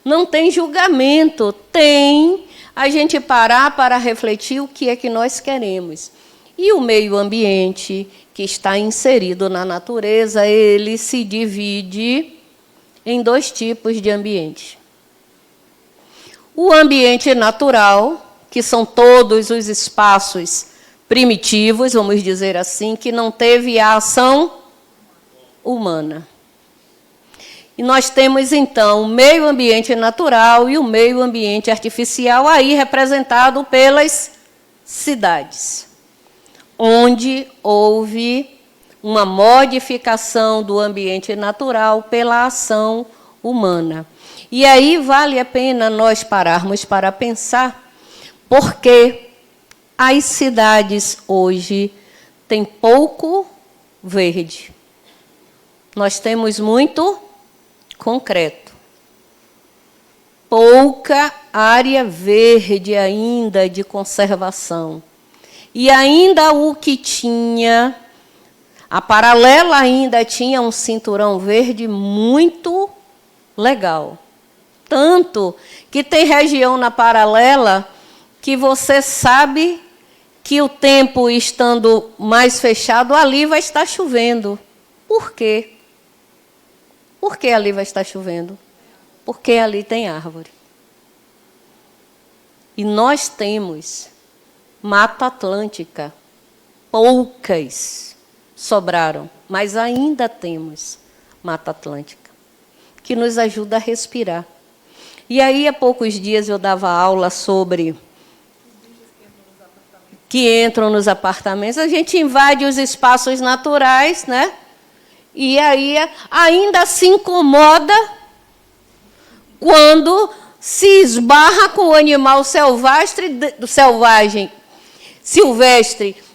Não tem julgamento. Tem a gente parar para refletir o que é que nós queremos. E o meio ambiente, que está inserido na natureza, ele se divide em 2 tipos de ambiente. O ambiente natural, que são todos os espaços primitivos, vamos dizer assim, que não teve a ação humana. E nós temos, então, o meio ambiente natural e o meio ambiente artificial, aí representado pelas cidades, onde houve uma modificação do ambiente natural pela ação humana. E aí vale a pena nós pararmos para pensar, porque as cidades hoje têm pouco verde. Nós temos muito concreto. Pouca área verde ainda de conservação. E ainda o que tinha, a Paralela ainda tinha um cinturão verde muito legal. Tanto que tem região na Paralela que você sabe que o tempo estando mais fechado, ali vai estar chovendo. Por quê? Por que ali vai estar chovendo? Porque ali tem árvore. E nós temos Mata Atlântica. Poucas sobraram, mas ainda temos Mata Atlântica, que nos ajuda a respirar. E aí, há poucos dias, eu dava aula sobre que entram nos apartamentos. A gente invade os espaços naturais, né? E aí ainda se incomoda quando se esbarra com o animal silvestre,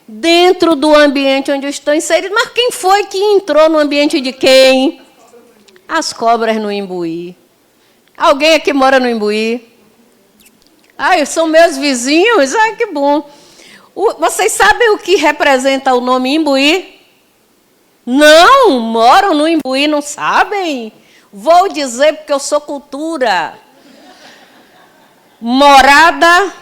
dentro do ambiente onde eu estou inserido. Mas quem foi que entrou no ambiente de quem? As cobras no Imbuí. Alguém aqui mora no Imbuí? Ai, são meus vizinhos? Ai, que bom. Vocês sabem o que representa o nome Imbuí? Não, moram no Imbuí, não sabem? Vou dizer porque eu sou cultura. Morada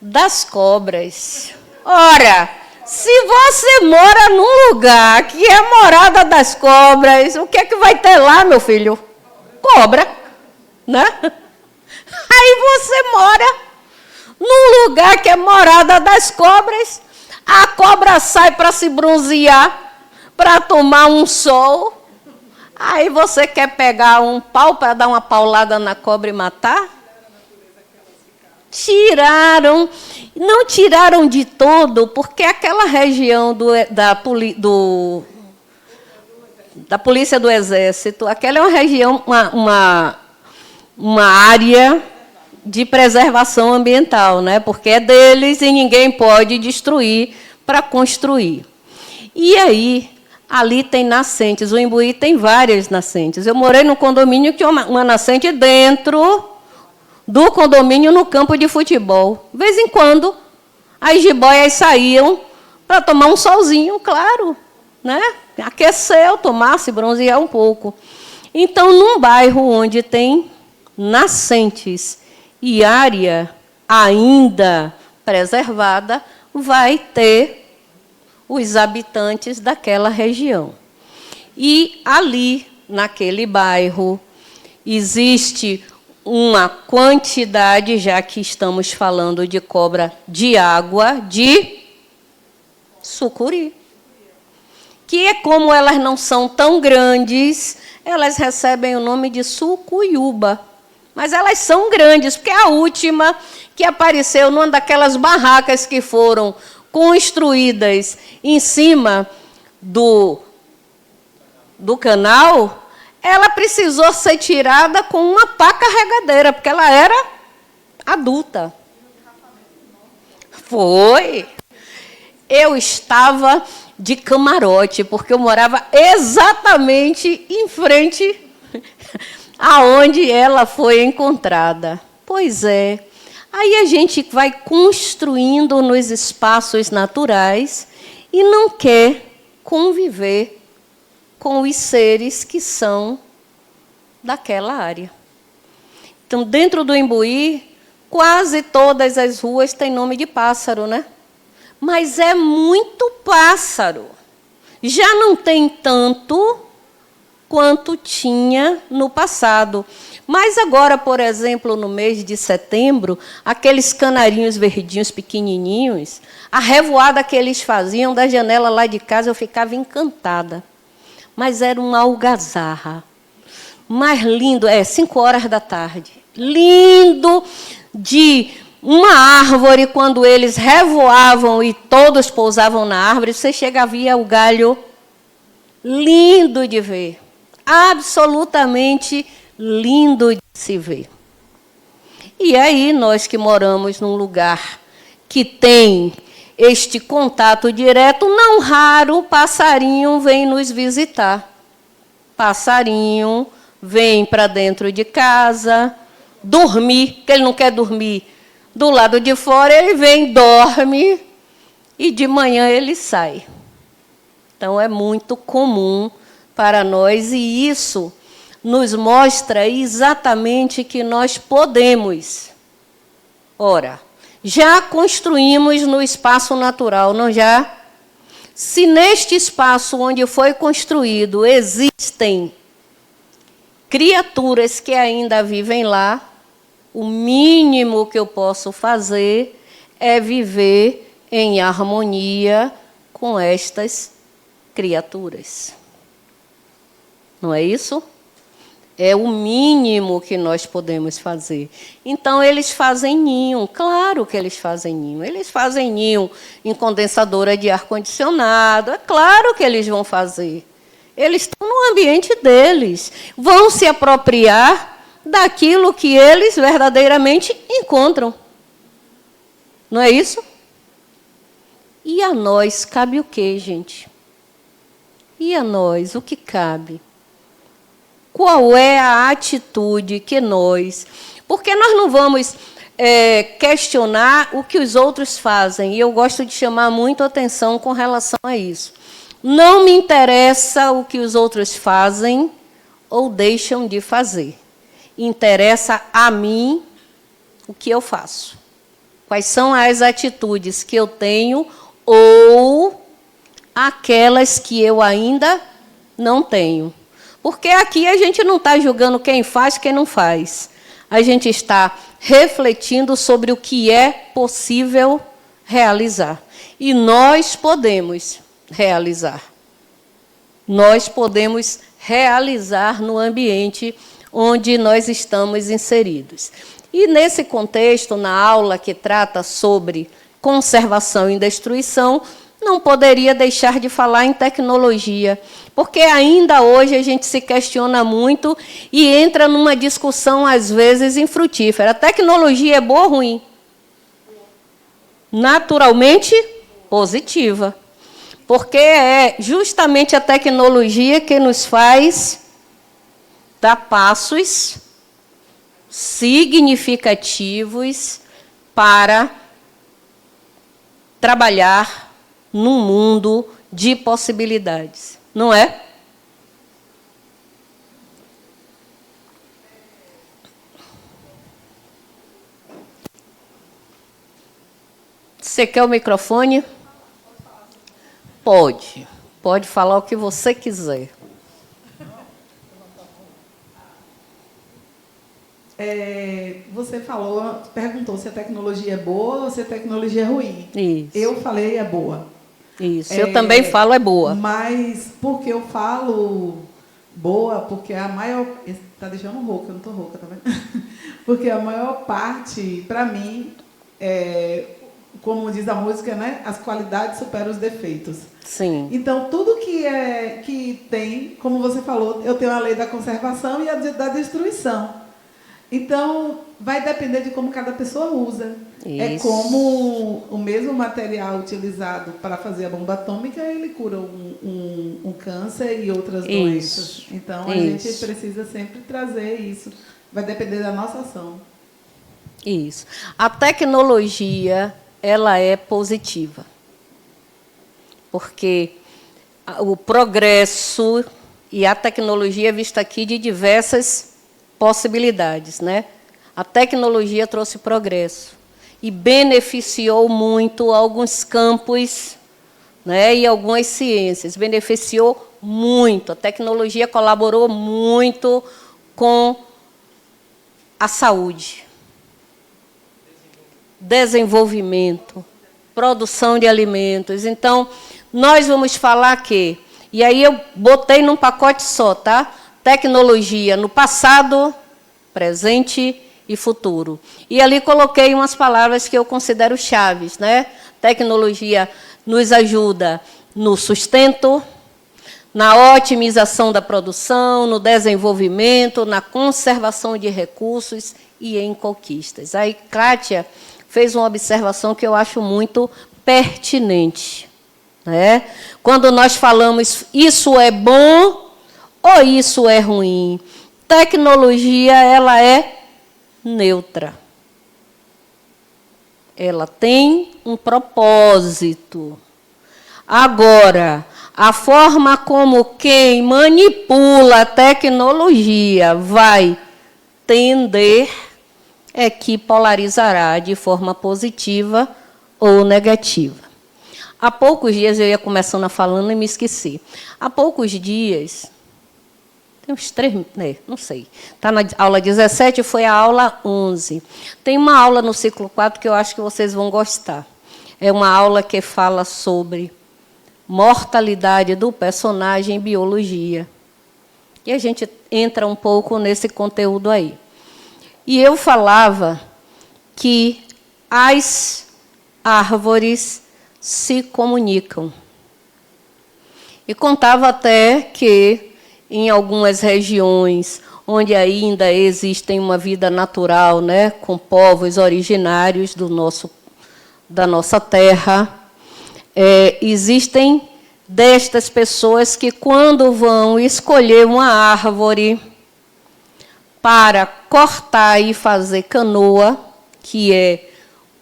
das cobras. Ora, se você mora num lugar que é morada das cobras, o que é que vai ter lá, meu filho? Cobra, né? Aí você mora num lugar que é morada das cobras, a cobra sai para se bronzear, para tomar um sol. Aí você quer pegar um pau para dar uma paulada na cobra e matar? Tiraram. Não tiraram de todo, porque aquela região da Polícia do Exército, aquela é uma região, uma área de preservação ambiental, né? Porque é deles e ninguém pode destruir para construir. E aí, ali tem nascentes. O Imbuí tem várias nascentes. Eu morei num condomínio que tinha uma nascente dentro do condomínio, no campo de futebol. De vez em quando, as jiboias saíam para tomar um solzinho, claro, né? Aqueceu, tomar, se bronzear um pouco. Então, num bairro onde tem nascentes e área ainda preservada, vai ter os habitantes daquela região. E ali, naquele bairro, existe uma quantidade, já que estamos falando de cobra de água, de sucuri. Que é como elas não são tão grandes, elas recebem o nome de sucuiúba. Mas elas são grandes, porque a última que apareceu numa daquelas barracas que foram construídas em cima do canal, ela precisou ser tirada com uma pá carregadeira, porque ela era adulta. Foi. Eu estava de camarote, porque eu morava exatamente em frente aonde ela foi encontrada. Pois é. Aí a gente vai construindo nos espaços naturais e não quer conviver com os seres que são daquela área. Então, dentro do Imbuí, quase todas as ruas têm nome de pássaro, né? Mas é muito pássaro. Já não tem tanto quanto tinha no passado. Mas agora, por exemplo, no mês de setembro, aqueles canarinhos verdinhos pequenininhos, a revoada que eles faziam da janela lá de casa, eu ficava encantada. Mas era uma algazarra. Mais lindo, 5 horas da tarde. Lindo de uma árvore, quando eles revoavam e todos pousavam na árvore, você chega a ver o galho lindo de ver. Absolutamente lindo de se ver. E aí, nós que moramos num lugar que tem este contato direto, não raro, o passarinho vem nos visitar. Passarinho vem para dentro de casa, dormir, porque ele não quer dormir do lado de fora, ele vem, dorme, e de manhã ele sai. Então, é muito comum para nós, e isso nos mostra exatamente que nós podemos. Ora, já construímos no espaço natural, não já? Se neste espaço onde foi construído existem criaturas que ainda vivem lá, o mínimo que eu posso fazer é viver em harmonia com estas criaturas. Não é isso? É o mínimo que nós podemos fazer. Então, eles fazem ninho. Claro que eles fazem ninho. Eles fazem ninho em condensadora de ar-condicionado. É claro que eles vão fazer. Eles estão no ambiente deles. Vão se apropriar daquilo que eles verdadeiramente encontram. Não é isso? E a nós cabe o quê, gente? E a nós, o que cabe? Qual é a atitude que nós... Porque nós não vamos questionar o que os outros fazem, e eu gosto de chamar muito a atenção com relação a isso. Não me interessa o que os outros fazem ou deixam de fazer. Interessa a mim o que eu faço. Quais são as atitudes que eu tenho ou aquelas que eu ainda não tenho. Porque aqui a gente não está julgando quem faz, quem não faz. A gente está refletindo sobre o que é possível realizar. E nós podemos realizar. Nós podemos realizar no ambiente onde nós estamos inseridos. E, nesse contexto, na aula que trata sobre conservação e destruição, não poderia deixar de falar em tecnologia, porque ainda hoje a gente se questiona muito e entra numa discussão, às vezes, infrutífera. A tecnologia é boa ou ruim? Naturalmente positiva, porque é justamente a tecnologia que nos faz dar passos significativos para trabalhar num mundo de possibilidades, não é? Você quer o microfone? Pode. Pode falar o que você quiser. Você perguntou se a tecnologia é boa ou se a tecnologia é ruim. Isso. Eu falei é boa. Isso, eu também falo é boa. Mas por que eu falo boa? Porque a maior... Está deixando rouca, eu não estou rouca, tá vendo? Porque a maior parte, para mim, como diz a música, né? As qualidades superam os defeitos. Sim. Então, tudo que tem, como você falou, eu tenho a lei da conservação e a da destruição. Então, vai depender de como cada pessoa usa. Isso. É como o mesmo material utilizado para fazer a bomba atômica, ele cura um câncer e outras doenças. Então, a gente precisa sempre trazer isso. Vai depender da nossa ação. Isso. A tecnologia, ela é positiva. Porque o progresso e a tecnologia é vista aqui de diversas possibilidades, né? A tecnologia trouxe progresso e beneficiou muito alguns campos, né, e algumas ciências. Beneficiou muito. A tecnologia colaborou muito com a saúde, desenvolvimento, produção de alimentos. Então, nós vamos falar que, e aí eu botei num pacote só, tá? Tecnologia no passado, presente e futuro. E ali coloquei umas palavras que eu considero chaves, né? Tecnologia nos ajuda no sustento, na otimização da produção, no desenvolvimento, na conservação de recursos e em conquistas. Aí, Kátia fez uma observação que eu acho muito pertinente, né? Quando nós falamos isso é bom ou isso é ruim, tecnologia ela é neutra. Ela tem um propósito. Agora, a forma como quem manipula a tecnologia vai tender é que polarizará de forma positiva ou negativa. Há poucos dias, eu ia começando a falando e me esqueci. Há poucos dias, tem uns 3, não sei, está na aula 17, foi a aula 11. Tem uma aula no ciclo 4 que eu acho que vocês vão gostar. É uma aula que fala sobre mortalidade do personagem em biologia. E a gente entra um pouco nesse conteúdo aí. E eu falava que as árvores se comunicam. E contava até que, em algumas regiões onde ainda existem uma vida natural, né, com povos originários da nossa terra, existem destas pessoas que, quando vão escolher uma árvore para cortar e fazer canoa, que é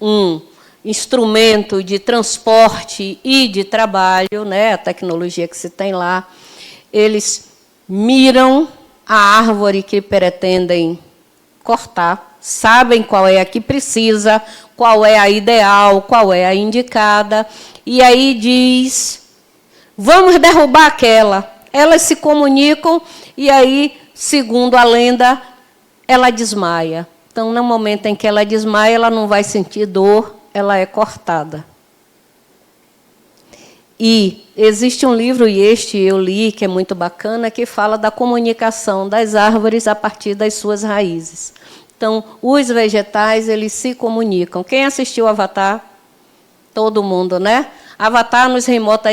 um instrumento de transporte e de trabalho, né, a tecnologia que se tem lá, eles miram a árvore que pretendem cortar, sabem qual é a que precisa, qual é a ideal, qual é a indicada, e aí diz, vamos derrubar aquela. Elas se comunicam e aí, segundo a lenda, ela desmaia. Então, no momento em que ela desmaia, ela não vai sentir dor, ela é cortada. E existe um livro, e este eu li, que é muito bacana, que fala da comunicação das árvores a partir das suas raízes. Então, os vegetais, eles se comunicam. Quem assistiu Avatar? Todo mundo, né? Avatar nos remete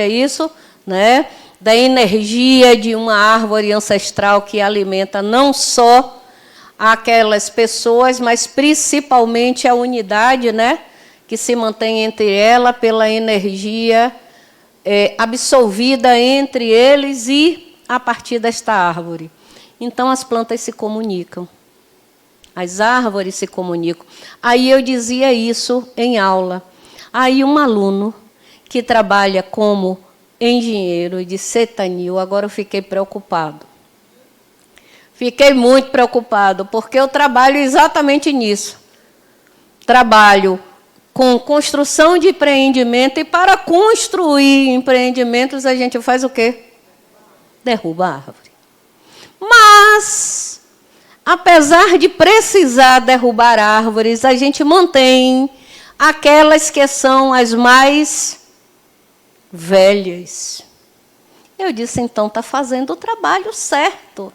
a isso, né? Da energia de uma árvore ancestral que alimenta não só aquelas pessoas, mas principalmente a unidade, né, que se mantém entre ela pela energia absorvida entre eles e a partir desta árvore. Então, as plantas se comunicam. As árvores se comunicam. Aí eu dizia isso em aula. Aí um aluno que trabalha como engenheiro de Cetanil, agora eu fiquei preocupado. Fiquei muito preocupado, porque eu trabalho exatamente nisso. Trabalho com construção de empreendimento, e para construir empreendimentos a gente faz o quê? Derruba a árvore. Mas apesar de precisar derrubar árvores, a gente mantém aquelas que são as mais velhas. Eu disse, então está fazendo o trabalho certo.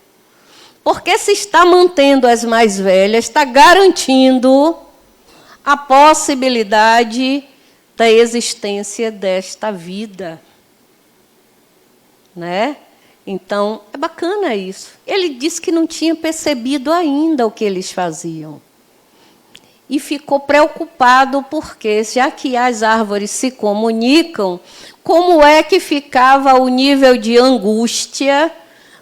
Porque se está mantendo as mais velhas, está garantindo a possibilidade da existência desta vida. Né? Então, é bacana isso. Ele disse que não tinha percebido ainda o que eles faziam. E ficou preocupado porque, já que as árvores se comunicam, como é que ficava o nível de angústia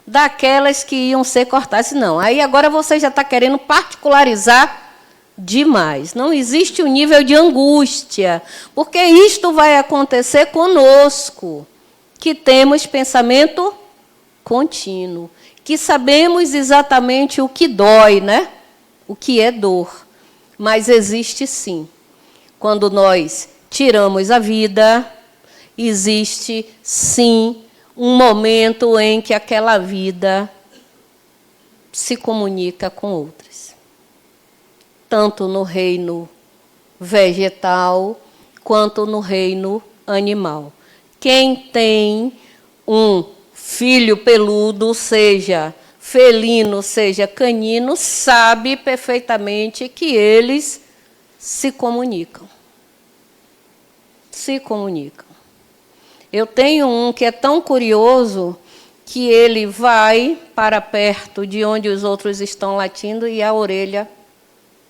daquelas que iam ser cortadas? Não, aí agora você já está querendo particularizar demais. Não existe um nível de angústia, porque isto vai acontecer conosco, que temos pensamento contínuo, que sabemos exatamente o que dói, né? O que é dor. Mas existe sim. Quando nós tiramos a vida, existe sim um momento em que aquela vida se comunica com outras. Tanto no reino vegetal, quanto no reino animal. Quem tem um filho peludo, seja felino, seja canino, sabe perfeitamente que eles se comunicam. Se comunicam. Eu tenho um que é tão curioso que ele vai para perto de onde os outros estão latindo e a orelha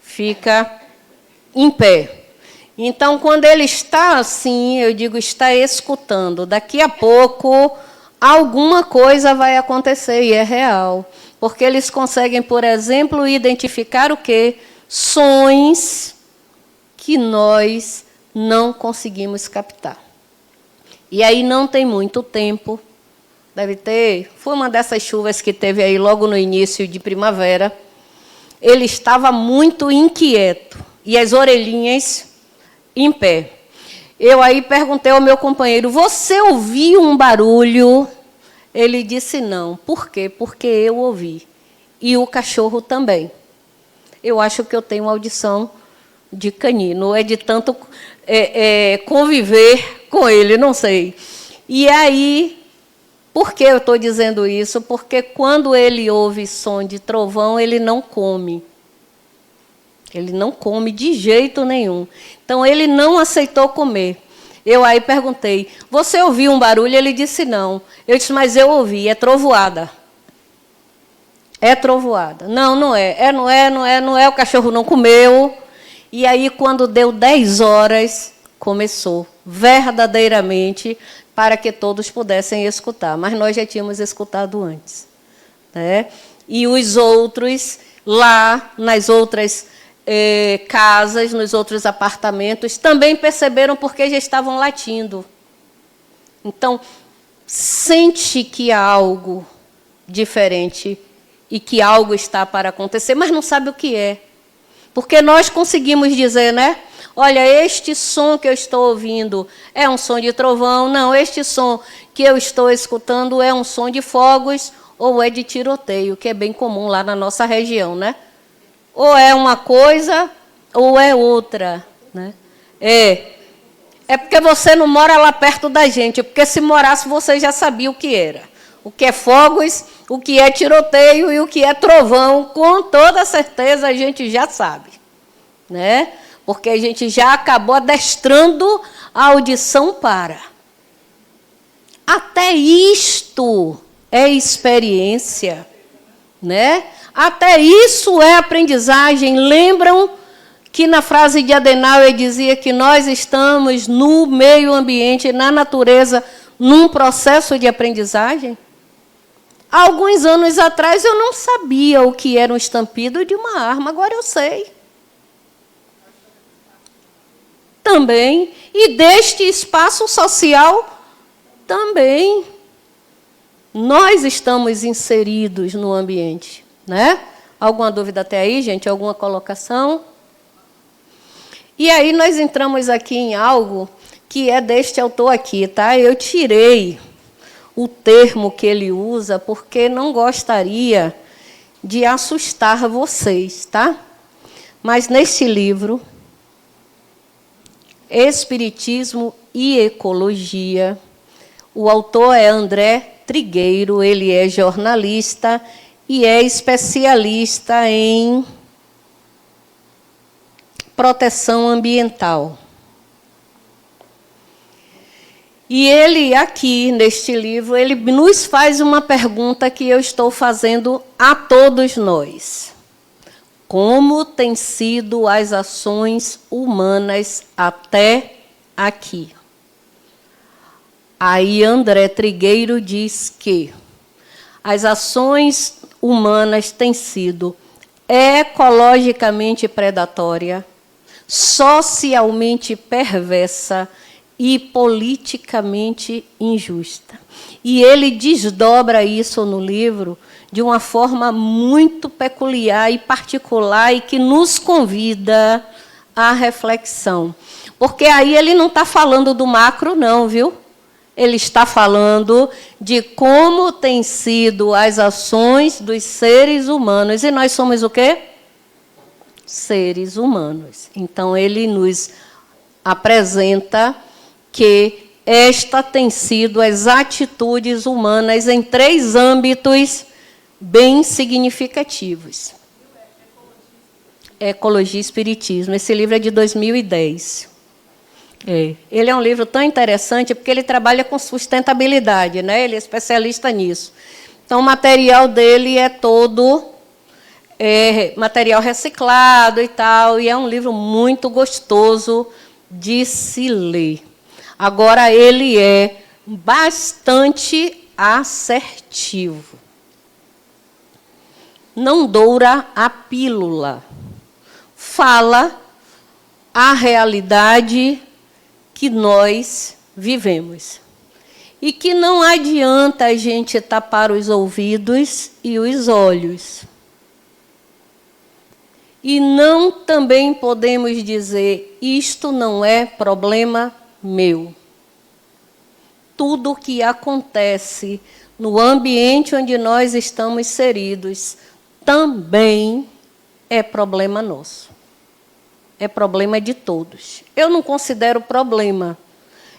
fica em pé. Então, quando ele está assim, eu digo, está escutando. Daqui a pouco, alguma coisa vai acontecer, e é real. Porque eles conseguem, por exemplo, identificar o quê? Sons que nós não conseguimos captar. E aí não tem muito tempo, deve ter, foi uma dessas chuvas que teve aí logo no início de primavera, ele estava muito inquieto, e as orelhinhas em pé. Eu aí perguntei ao meu companheiro, você ouviu um barulho? Ele disse não. Por quê? Porque eu ouvi. E o cachorro também. Eu acho que eu tenho audição de canino, é de tanto conviver com ele, não sei. E aí, por que eu estou dizendo isso? Porque quando ele ouve som de trovão, ele não come. Ele não come de jeito nenhum. Então, ele não aceitou comer. Eu aí perguntei, você ouviu um barulho? Ele disse não. Eu disse, mas eu ouvi, é trovoada. É trovoada. Não, não é. Não é, o cachorro não comeu. E aí, quando deu 10 horas, começou verdadeiramente para que todos pudessem escutar. Mas nós já tínhamos escutado antes. Né? E os outros, lá nas outras casas, nos outros apartamentos, também perceberam porque já estavam latindo. Então, sente que há algo diferente e que algo está para acontecer, mas não sabe o que é. Porque nós conseguimos dizer, né? Olha, este som que eu estou ouvindo é um som de trovão. Não, este som que eu estou escutando é um som de fogos ou é de tiroteio, que é bem comum lá na nossa região, né? Ou é uma coisa ou é outra, né? É porque você não mora lá perto da gente, porque se morasse você já sabia o que era. O que é fogos, o que é tiroteio e o que é trovão, com toda certeza a gente já sabe, né? Porque a gente já acabou adestrando a audição para. Até isto é experiência, né? Até isso é aprendizagem. Lembram que na frase de Adenauer dizia que nós estamos no meio ambiente, na natureza, num processo de aprendizagem? Há alguns anos atrás eu não sabia o que era um estampido de uma arma, agora eu sei. Também. E deste espaço social também. Nós estamos inseridos no ambiente, né? Alguma dúvida até aí, gente? Alguma colocação? E aí nós entramos aqui em algo que é deste autor aqui, tá? Eu tirei o termo que ele usa porque não gostaria de assustar vocês, tá? Mas neste livro, Espiritismo e Ecologia, o autor é André Trigueiro, ele é jornalista e é especialista em proteção ambiental. E ele, aqui, neste livro, ele nos faz uma pergunta que eu estou fazendo a todos nós. Como têm sido as ações humanas até aqui? Aí André Trigueiro diz que as ações humanas têm sido ecologicamente predatória, socialmente perversa e politicamente injusta. E ele desdobra isso no livro de uma forma muito peculiar e particular e que nos convida à reflexão. Porque aí ele não está falando do macro, não, viu? Ele está falando de como têm sido as ações dos seres humanos. E nós somos o quê? Seres humanos. Então, ele nos apresenta que esta tem sido as atitudes humanas em 3 âmbitos bem significativos. Ecologia e Espiritismo. Esse livro é de 2010. Ele é um livro tão interessante porque ele trabalha com sustentabilidade, né? Ele é especialista nisso. Então, o material dele é todo material reciclado e tal, e é um livro muito gostoso de se ler. Agora, ele é bastante assertivo. Não doura a pílula. Fala a realidade que nós vivemos. E que não adianta a gente tapar os ouvidos e os olhos. E não também podemos dizer, isto não é problema meu. Tudo o que acontece no ambiente onde nós estamos inseridos também é problema nosso. É problema de todos. Eu não considero problema.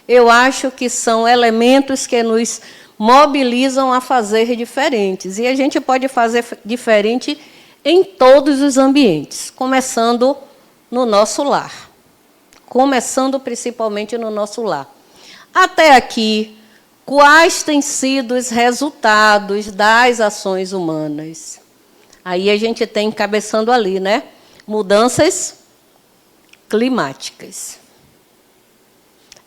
Eu acho que são elementos que nos mobilizam a fazer diferentes. E a gente pode fazer diferente em todos os ambientes, começando no nosso lar. Começando principalmente no nosso lar. Até aqui, quais têm sido os resultados das ações humanas? Aí a gente tem encabeçando ali, né? Mudanças climáticas.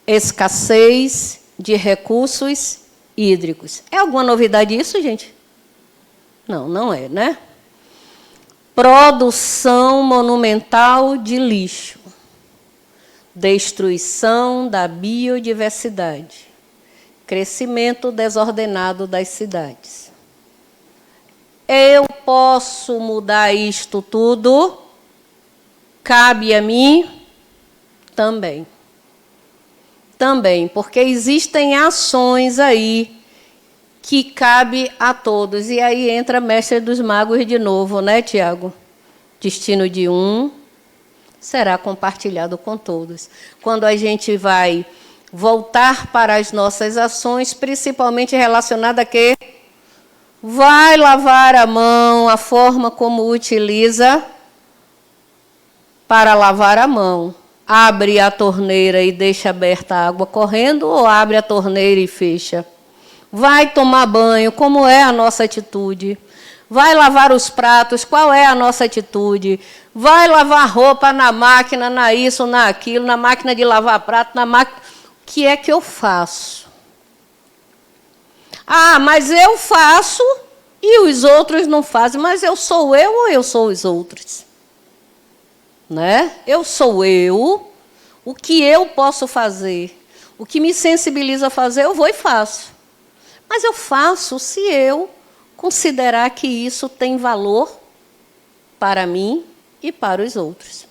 Escassez de recursos hídricos. É alguma novidade isso, gente? Não, não é, né? Produção monumental de lixo. Destruição da biodiversidade. Crescimento desordenado das cidades. Eu posso mudar isto tudo? Cabe a mim? Também. Também, porque existem ações aí que cabe a todos. E aí entra Mestre dos Magos de novo, né, Tiago? Destino de um será compartilhado com todos. Quando a gente vai voltar para as nossas ações, principalmente relacionada a quê? Vai lavar a mão, a forma como utiliza para lavar a mão. Abre a torneira e deixa aberta a água correndo ou abre a torneira e fecha? Vai tomar banho, como é a nossa atitude? Vai lavar os pratos, qual é a nossa atitude? Vai lavar roupa na máquina, na isso, na aquilo, na máquina de lavar prato, na máquina... O que é que eu faço? Ah, mas eu faço e os outros não fazem. Mas eu sou eu ou eu sou os outros? Né? Eu sou eu, o que eu posso fazer, o que me sensibiliza a fazer, eu vou e faço. Mas eu faço se eu considerar que isso tem valor para mim e para os outros.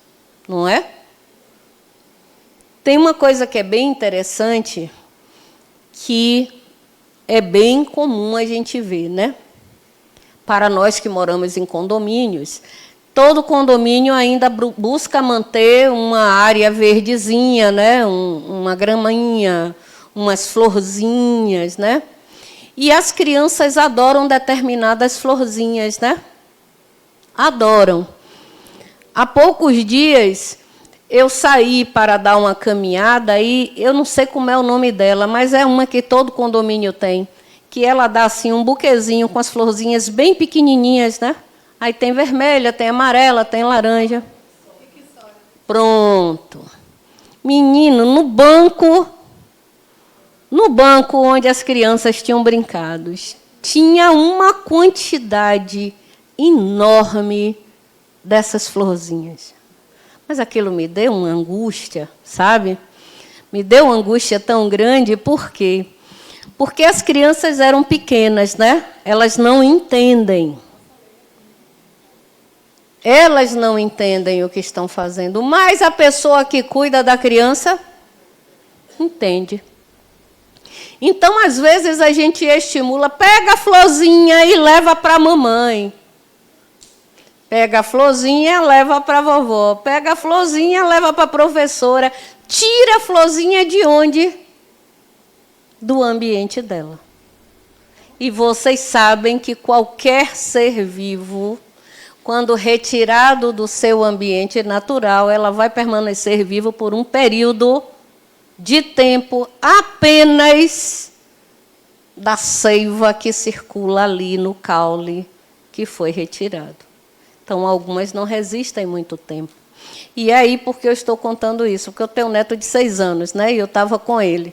Não é? Tem uma coisa que é bem interessante, que é bem comum a gente ver, né? para nós que moramos em condomínios, todo condomínio ainda busca manter uma área verdezinha, né? Uma graminha, umas florzinhas, né? E as crianças adoram determinadas florzinhas, né? Adoram. Há poucos dias, eu saí para dar uma caminhada e eu não sei como é o nome dela, mas é uma que todo condomínio tem, que ela dá assim um buquezinho com as florzinhas bem pequenininhas, né? Aí tem vermelha, tem amarela, tem laranja. Pronto. Menino, no banco onde as crianças tinham brincado, tinha uma quantidade enorme dessas florzinhas. Mas aquilo me deu uma angústia, sabe? Me deu uma angústia tão grande, por quê? Porque as crianças eram pequenas, né? Elas não entendem. Elas não entendem o que estão fazendo, mas a pessoa que cuida da criança entende. Então, às vezes, a gente estimula, pega a florzinha e leva para a mamãe. Pega a florzinha, leva para a vovó. Pega a florzinha, leva para a professora. Tira a florzinha de onde? Do ambiente dela. E vocês sabem que qualquer ser vivo, quando retirado do seu ambiente natural, ela vai permanecer viva por um período de tempo apenas da seiva que circula ali no caule que foi retirado. Então, algumas não resistem muito tempo. E aí, por que eu estou contando isso? Porque eu tenho um neto de 6 anos, né? E eu estava com ele.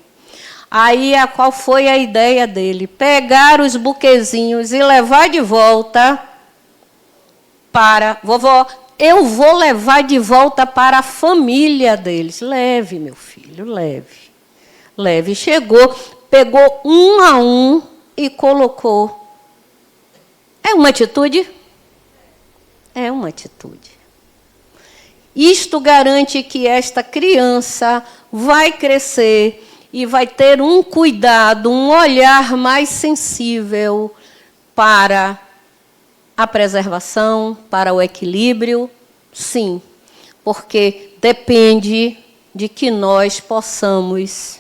Aí, qual foi a ideia dele? Pegar os buquezinhos e levar de volta para... Vovó, eu vou levar de volta para a família deles. Leve, meu filho, leve. Leve. Chegou, pegou um a um e colocou. É uma atitude? É uma atitude. Isto garante que esta criança vai crescer e vai ter um cuidado, um olhar mais sensível para a preservação, para o equilíbrio, sim, porque depende de que nós possamos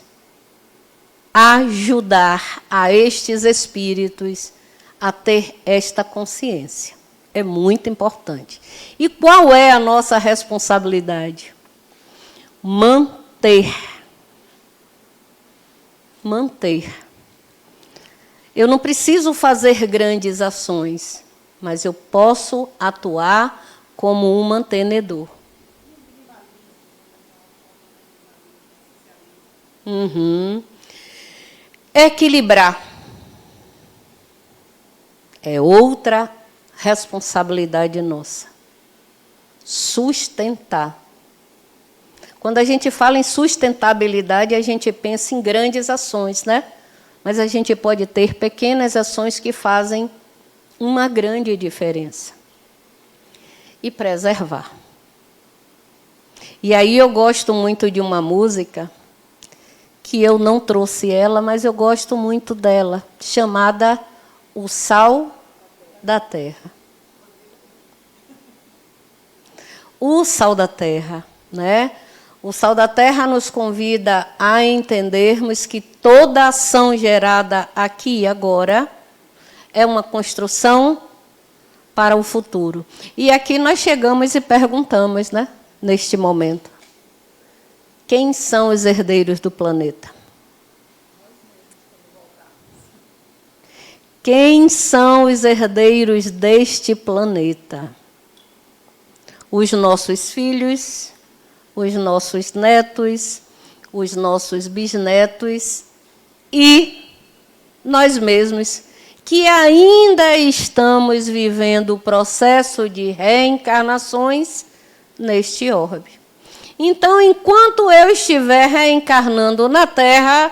ajudar a estes espíritos a ter esta consciência. É muito importante. E qual é a nossa responsabilidade? Manter. Manter. Eu não preciso fazer grandes ações, mas eu posso atuar como um mantenedor. Equilibrar. É outra responsabilidade nossa. Sustentar. Quando a gente fala em sustentabilidade, a gente pensa em grandes ações, né? Mas a gente pode ter pequenas ações que fazem uma grande diferença. E preservar. E aí eu gosto muito de uma música, que eu não trouxe ela, mas eu gosto muito dela, chamada O Sal da Terra. O sal da terra, né? O sal da terra nos convida a entendermos que toda ação gerada aqui e agora é uma construção para o futuro. E aqui nós chegamos e perguntamos, né, neste momento, quem são os herdeiros do planeta? Quem são os herdeiros deste planeta? Os nossos filhos, os nossos netos, os nossos bisnetos e nós mesmos, que ainda estamos vivendo o processo de reencarnações neste orbe. Então, enquanto eu estiver reencarnando na Terra,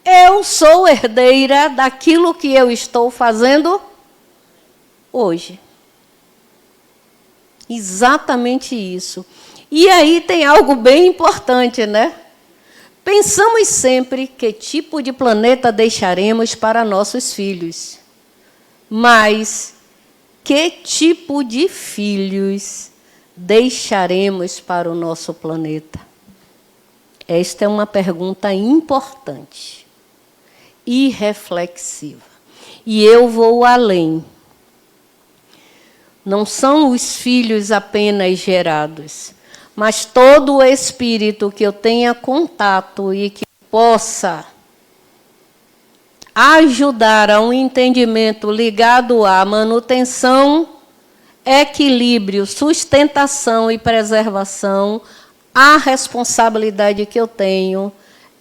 eu sou herdeira daquilo que eu estou fazendo hoje. Exatamente isso. E aí tem algo bem importante, né? Pensamos sempre que tipo de planeta deixaremos para nossos filhos. Mas que tipo de filhos deixaremos para o nosso planeta? Esta é uma pergunta importante e reflexiva. E eu vou além. Não são os filhos apenas gerados, mas todo o espírito que eu tenha contato e que possa ajudar a um entendimento ligado à manutenção, equilíbrio, sustentação e preservação, a responsabilidade que eu tenho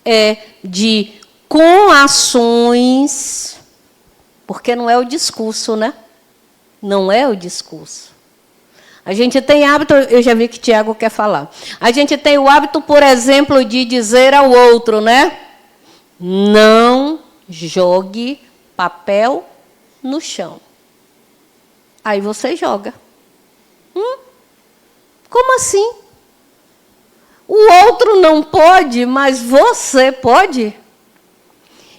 é de, com ações, porque não é o discurso, né? Não é o discurso. A gente tem hábito, eu já vi que Tiago quer falar. A gente tem o hábito, por exemplo, de dizer ao outro, né? Não jogue papel no chão. Aí você joga. Como assim? O outro não pode, mas você pode?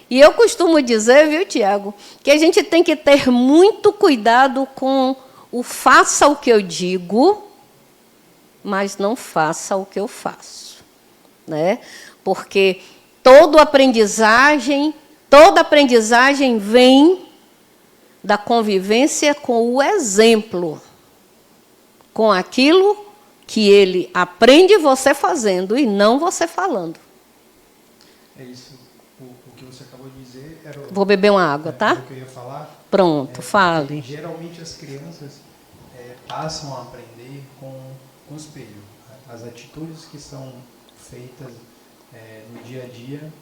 E eu costumo dizer, viu, Tiago, que a gente tem que ter muito cuidado com o faça o que eu digo, mas não faça o que eu faço, né? Porque toda aprendizagem vem da convivência com o exemplo, com aquilo que ele aprende você fazendo e não você falando. É isso. O que você acabou de dizer era... Vou beber uma água, tá? O que eu ia falar. Pronto, fale. Geralmente as crianças passam a aprender com o espelho. As atitudes que são feitas no dia a dia,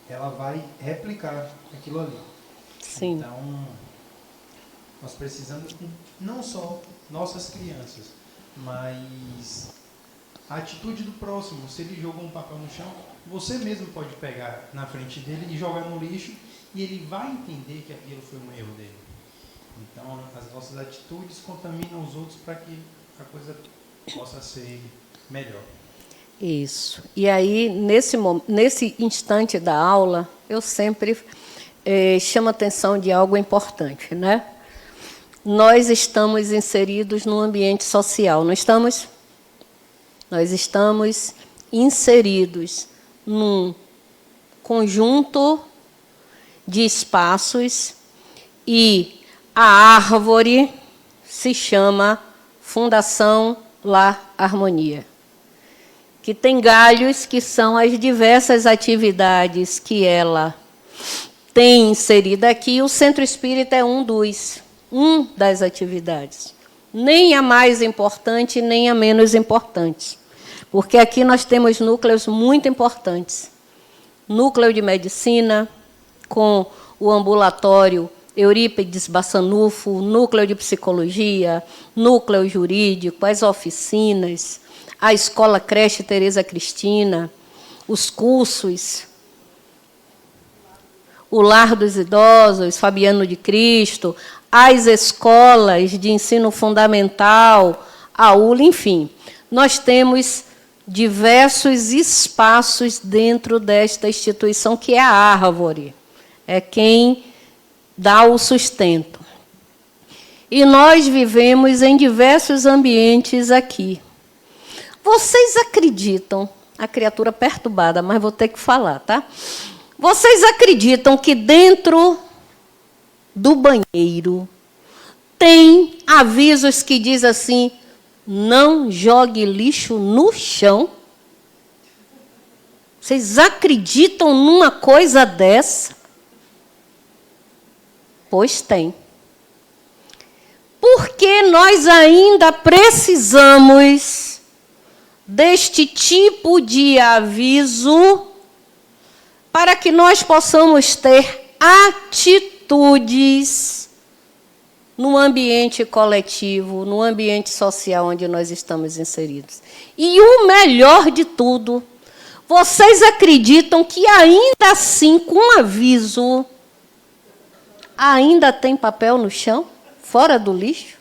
ela vai replicar aquilo ali. Sim. Então, nós precisamos, não só nossas crianças, mas a atitude do próximo. Se ele jogou um papel no chão, você mesmo pode pegar na frente dele e jogar no lixo, e ele vai entender que aquilo foi um erro dele. Então, as nossas atitudes contaminam os outros para que a coisa possa ser melhor. Isso. E aí, nesse instante da aula, eu sempre chamo a atenção de algo importante, né? Nós estamos inseridos num ambiente social, não estamos? Nós estamos inseridos num conjunto de espaços e a árvore se chama Fundação Lar Harmonia, que tem galhos que são as diversas atividades que ela tem inserida aqui. O Centro Espírita é um das atividades. Nem a mais importante, nem a menos importante. Porque aqui nós temos núcleos muito importantes. Núcleo de medicina, com o ambulatório Eurípides Bassanufo, núcleo de psicologia, núcleo jurídico, as oficinas, a escola creche Tereza Cristina, os cursos, o Lar dos Idosos, Fabiano de Cristo, as escolas de ensino fundamental, a ULA, enfim. Nós temos diversos espaços dentro desta instituição, que é a árvore, é quem dá o sustento. E nós vivemos em diversos ambientes aqui. Vocês acreditam, a criatura perturbada, mas vou ter que falar, tá? Vocês acreditam que dentro do banheiro tem avisos que diz assim: não jogue lixo no chão? Vocês acreditam numa coisa dessa? Pois tem. Porque nós ainda precisamos deste tipo de aviso para que nós possamos ter atitudes no ambiente coletivo, no ambiente social onde nós estamos inseridos. E o melhor de tudo, vocês acreditam que ainda assim, com aviso, ainda tem papel no chão, fora do lixo?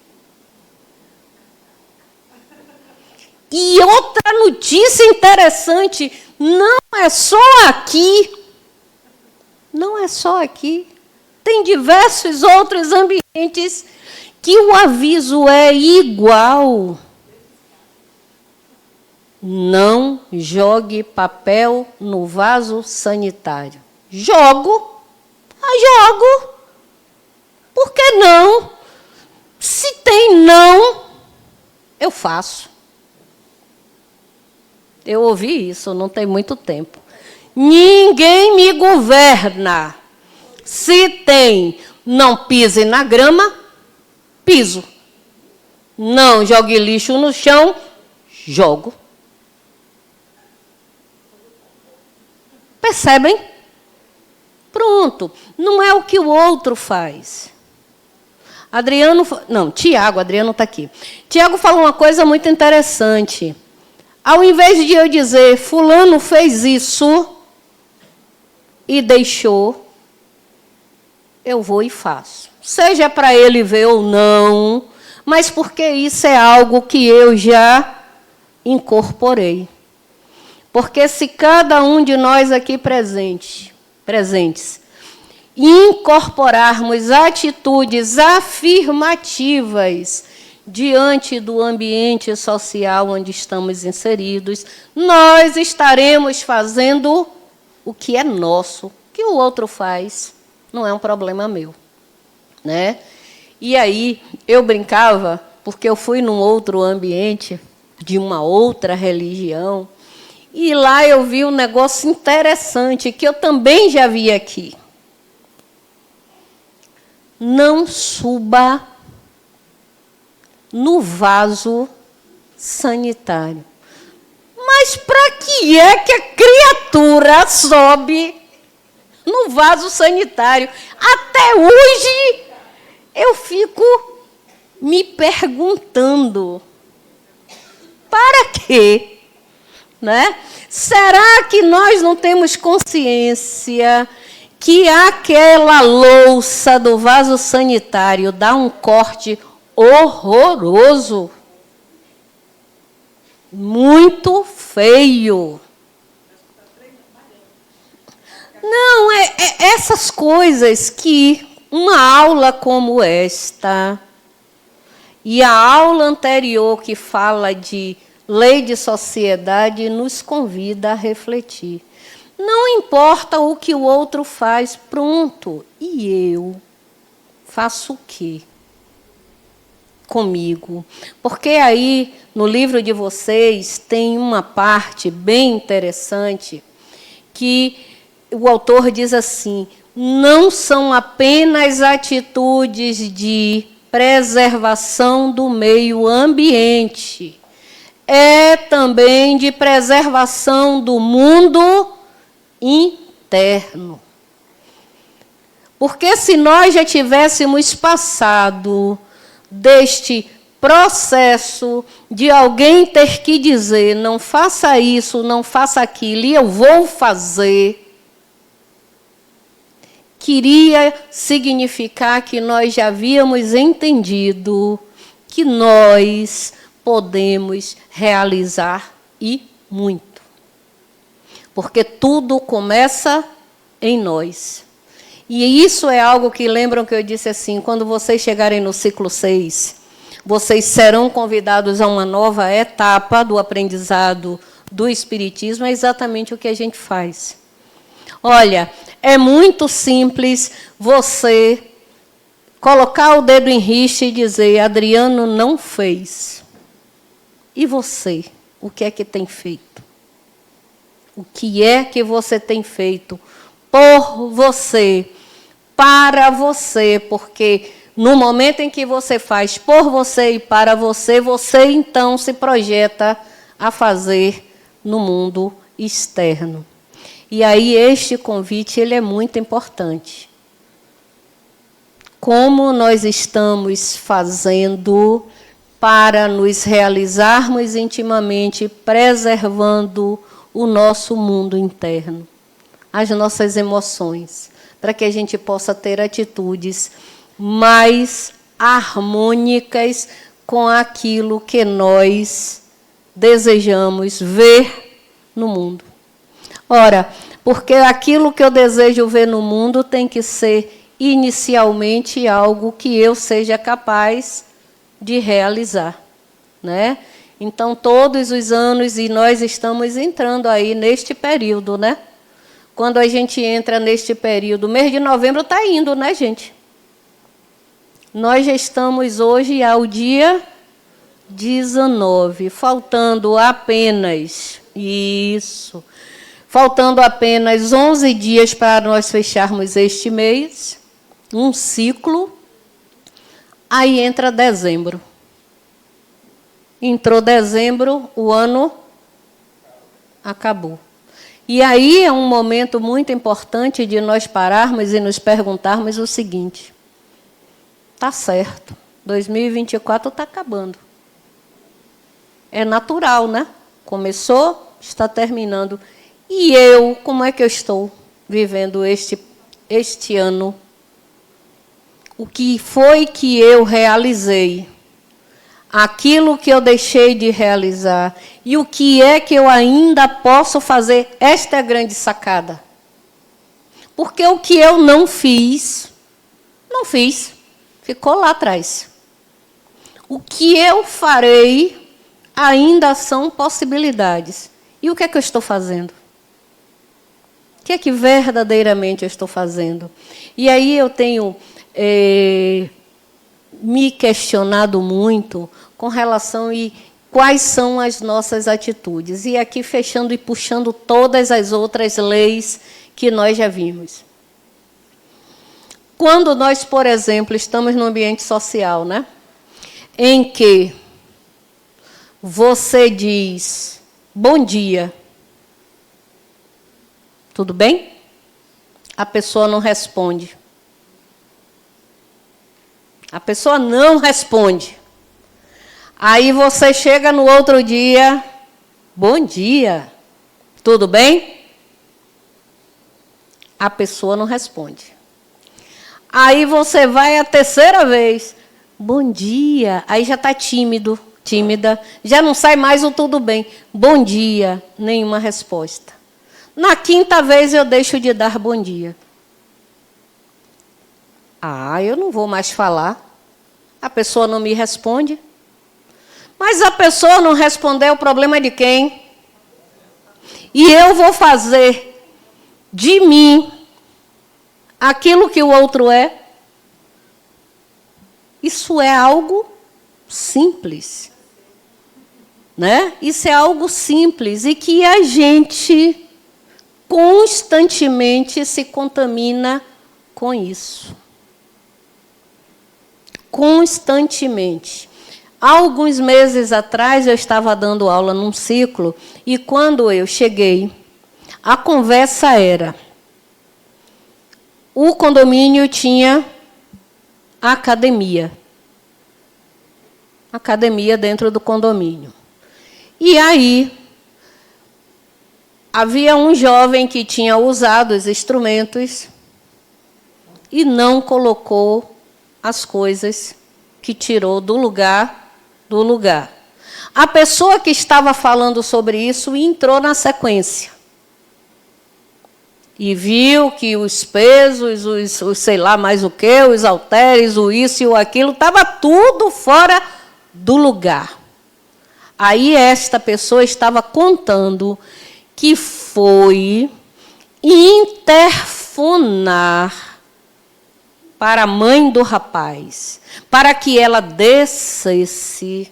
E outra notícia interessante, não é só aqui. Não é só aqui. Tem diversos outros ambientes que o aviso é igual. Não jogue papel no vaso sanitário. Jogo. Jogo. Por que não? Se tem não, eu faço. Eu ouvi isso, não tem muito tempo. Ninguém me governa. Se tem, não pise na grama, piso. Não jogue lixo no chão, jogo. Percebem? Pronto. Não é o que o outro faz. Adriano está aqui. Tiago falou uma coisa muito interessante. Ao invés de eu dizer, fulano fez isso e deixou, eu vou e faço. Seja para ele ver ou não, mas porque isso é algo que eu já incorporei. Porque se cada um de nós aqui presentes, incorporarmos atitudes afirmativas diante do ambiente social onde estamos inseridos, nós estaremos fazendo o que é nosso. O que o outro faz não é um problema meu, né? E aí eu brincava, porque eu fui num outro ambiente de uma outra religião, e lá eu vi um negócio interessante que eu também já vi aqui. Não suba no vaso sanitário. Mas para que é que a criatura sobe no vaso sanitário? Até hoje eu fico me perguntando, para quê? Né? Será que nós não temos consciência que aquela louça do vaso sanitário dá um corte horroroso? Muito feio. Não, essas coisas que uma aula como esta e a aula anterior que fala de lei de sociedade nos convida a refletir. Não importa o que o outro faz, pronto. E eu faço o quê comigo? Porque aí, no livro de vocês, tem uma parte bem interessante que o autor diz assim: não são apenas atitudes de preservação do meio ambiente, é também de preservação do mundo interno. Porque se nós já tivéssemos passado deste processo de alguém ter que dizer, não faça isso, não faça aquilo, e eu vou fazer, queria significar que nós já havíamos entendido que nós podemos realizar e muito. Porque tudo começa em nós. E isso é algo que lembram que eu disse assim, quando vocês chegarem no ciclo 6, vocês serão convidados a uma nova etapa do aprendizado do Espiritismo, é exatamente o que a gente faz. Olha, é muito simples você colocar o dedo em rixa e dizer, Adriano não fez. E você, o que é que tem feito? O que é que você tem feito por você, para você? Porque no momento em que você faz por você e para você, você então se projeta a fazer no mundo externo. E aí este convite ele é muito importante. Como nós estamos fazendo para nos realizarmos intimamente, preservando o nosso mundo interno, as nossas emoções, para que a gente possa ter atitudes mais harmônicas com aquilo que nós desejamos ver no mundo. Ora, porque aquilo que eu desejo ver no mundo tem que ser inicialmente algo que eu seja capaz de realizar, né? Então, todos os anos, e nós estamos entrando aí neste período, né? Quando a gente entra neste período, o mês de novembro está indo, né, gente? Nós já estamos hoje ao dia 19, faltando apenas, faltando apenas 11 dias para nós fecharmos este mês, um ciclo, aí entra dezembro. Entrou dezembro, o ano acabou. E aí é um momento muito importante de nós pararmos e nos perguntarmos o seguinte: está certo, 2024 está acabando. É natural, né? Começou, está terminando. E eu, como é que eu estou vivendo este ano? O que foi que eu realizei? Aquilo que eu deixei de realizar. E o que é que eu ainda posso fazer? Esta é a grande sacada. Porque o que eu não fiz, ficou lá atrás. O que eu farei ainda são possibilidades. E o que é que eu estou fazendo? O que é que verdadeiramente eu estou fazendo? E aí eu tenho me questionado muito com relação a quais são as nossas atitudes. E aqui fechando e puxando todas as outras leis que nós já vimos. Quando nós, por exemplo, estamos no ambiente social, né, em que você diz bom dia, tudo bem? A pessoa não responde. A pessoa não responde. Aí você chega no outro dia, bom dia, tudo bem? A pessoa não responde. Aí você vai a terceira vez, bom dia, aí já está tímido, tímida, já não sai mais o tudo bem. Bom dia, nenhuma resposta. Na quinta vez eu deixo de dar bom dia. Eu não vou mais falar. A pessoa não me responde. Mas a pessoa não responder, o problema é de quem? E eu vou fazer de mim aquilo que o outro é. Isso é algo simples. Né? Isso é algo simples e que a gente constantemente se contamina com isso. Constantemente. Há alguns meses atrás, eu estava dando aula num ciclo, e quando eu cheguei, a conversa era: o condomínio tinha academia. Academia dentro do condomínio. E aí, havia um jovem que tinha usado os instrumentos e não colocou as coisas que tirou do lugar. A pessoa que estava falando sobre isso entrou na sequência. E viu que os pesos, os sei lá mais o quê, os halteres, o isso e o aquilo, estava tudo fora do lugar. Aí esta pessoa estava contando que foi interfonar para a mãe do rapaz, para que ela descesse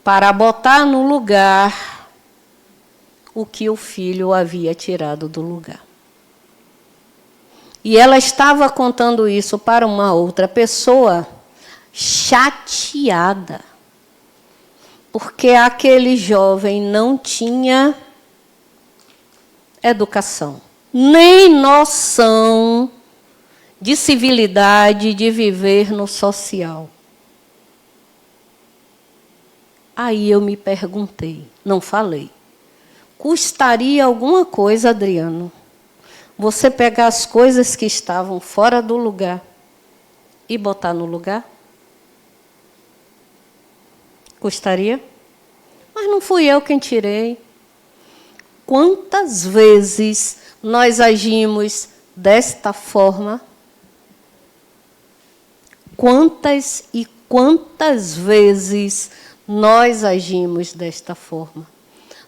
para botar no lugar o que o filho havia tirado do lugar. E ela estava contando isso para uma outra pessoa, chateada, porque aquele jovem não tinha educação, nem noção de civilidade, de viver no social. Aí eu me perguntei, não falei, custaria alguma coisa, Adriano, você pegar as coisas que estavam fora do lugar e botar no lugar? Custaria? Mas não fui eu quem tirei. Quantas vezes nós agimos desta forma? quantas e quantas vezes nós agimos desta forma.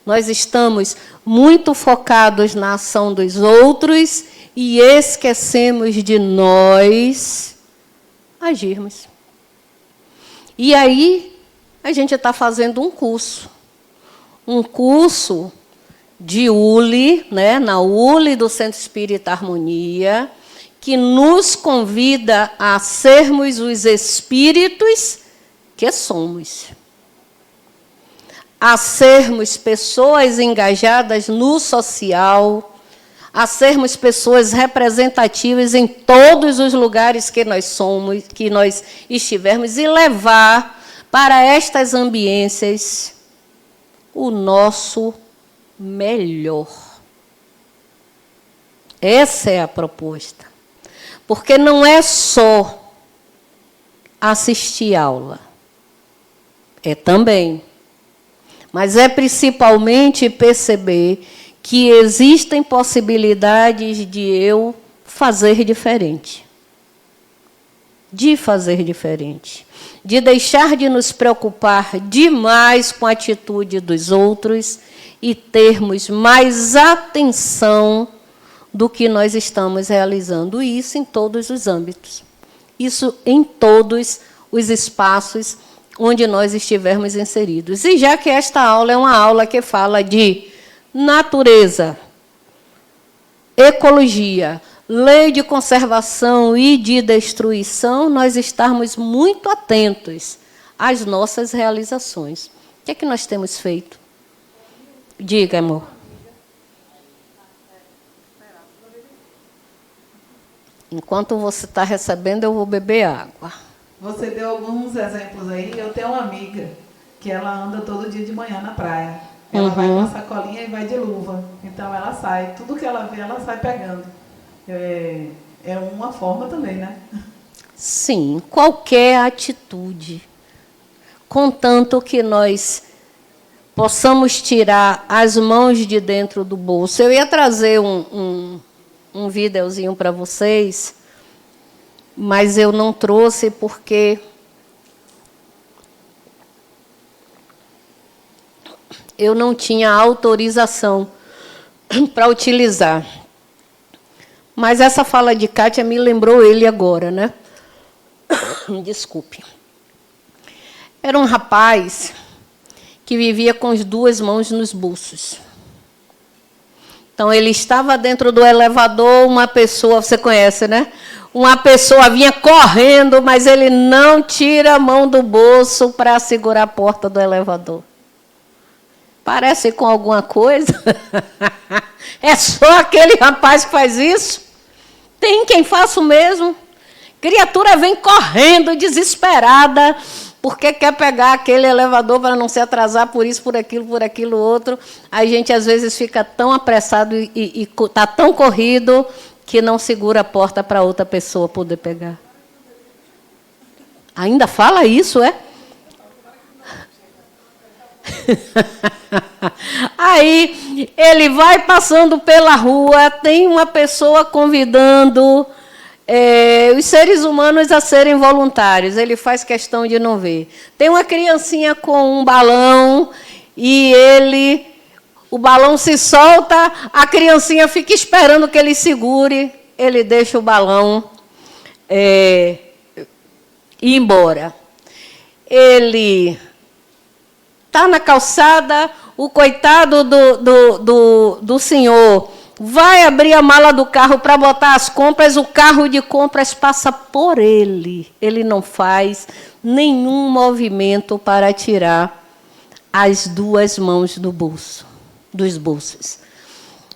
Nós estamos muito focados na ação dos outros e esquecemos de nós agirmos. E aí, a gente está fazendo um curso de ULE, né, na ULE do Centro Espírita Harmonia, que nos convida a sermos os espíritos que somos. A sermos pessoas engajadas no social, a sermos pessoas representativas em todos os lugares que nós somos, que nós estivermos, e levar para estas ambiências o nosso melhor. Essa é a proposta. Porque não é só assistir aula. É também. Mas é principalmente perceber que existem possibilidades de eu fazer diferente. De fazer diferente. De deixar de nos preocupar demais com a atitude dos outros e termos mais atenção do que nós estamos realizando. E isso em todos os âmbitos. Isso em todos os espaços onde nós estivermos inseridos. E já que esta aula é uma aula que fala de natureza, ecologia, lei de conservação e de destruição, nós estarmos muito atentos às nossas realizações. O que é que nós temos feito? Diga, amor. Enquanto você está recebendo, eu vou beber água. Você deu alguns exemplos aí. Eu tenho uma amiga que ela anda todo dia de manhã na praia. Ela vai com a sacolinha e vai de luva. Então, ela sai. Tudo que ela vê, ela sai pegando. É uma forma também, né? Sim, qualquer atitude. Contanto que nós possamos tirar as mãos de dentro do bolso. Eu ia trazer um videozinho para vocês, mas eu não trouxe porque eu não tinha autorização para utilizar. Mas essa fala de Kátia me lembrou ele agora, né? Desculpe. Era um rapaz que vivia com as duas mãos nos bolsos. Então, ele estava dentro do elevador, uma pessoa, você conhece, né? Uma pessoa vinha correndo, mas ele não tira a mão do bolso para segurar a porta do elevador. Parece com alguma coisa? É só aquele rapaz que faz isso? Tem quem faça o mesmo. Criatura vem correndo, desesperada, porque quer pegar aquele elevador para não se atrasar por isso, por aquilo outro. A gente, às vezes, fica tão apressado e está tão corrido que não segura a porta para outra pessoa poder pegar. Ainda fala isso, é? Aí, ele vai passando pela rua, tem uma pessoa convidando os seres humanos a serem voluntários. Ele faz questão de não ver. Tem uma criancinha com um balão e o balão se solta, a criancinha fica esperando que ele segure, ele deixa o balão ir embora. Ele está na calçada, o coitado do senhor vai abrir a mala do carro para botar as compras, o carro de compras passa por ele. Ele não faz nenhum movimento para tirar as duas mãos dos bolsos.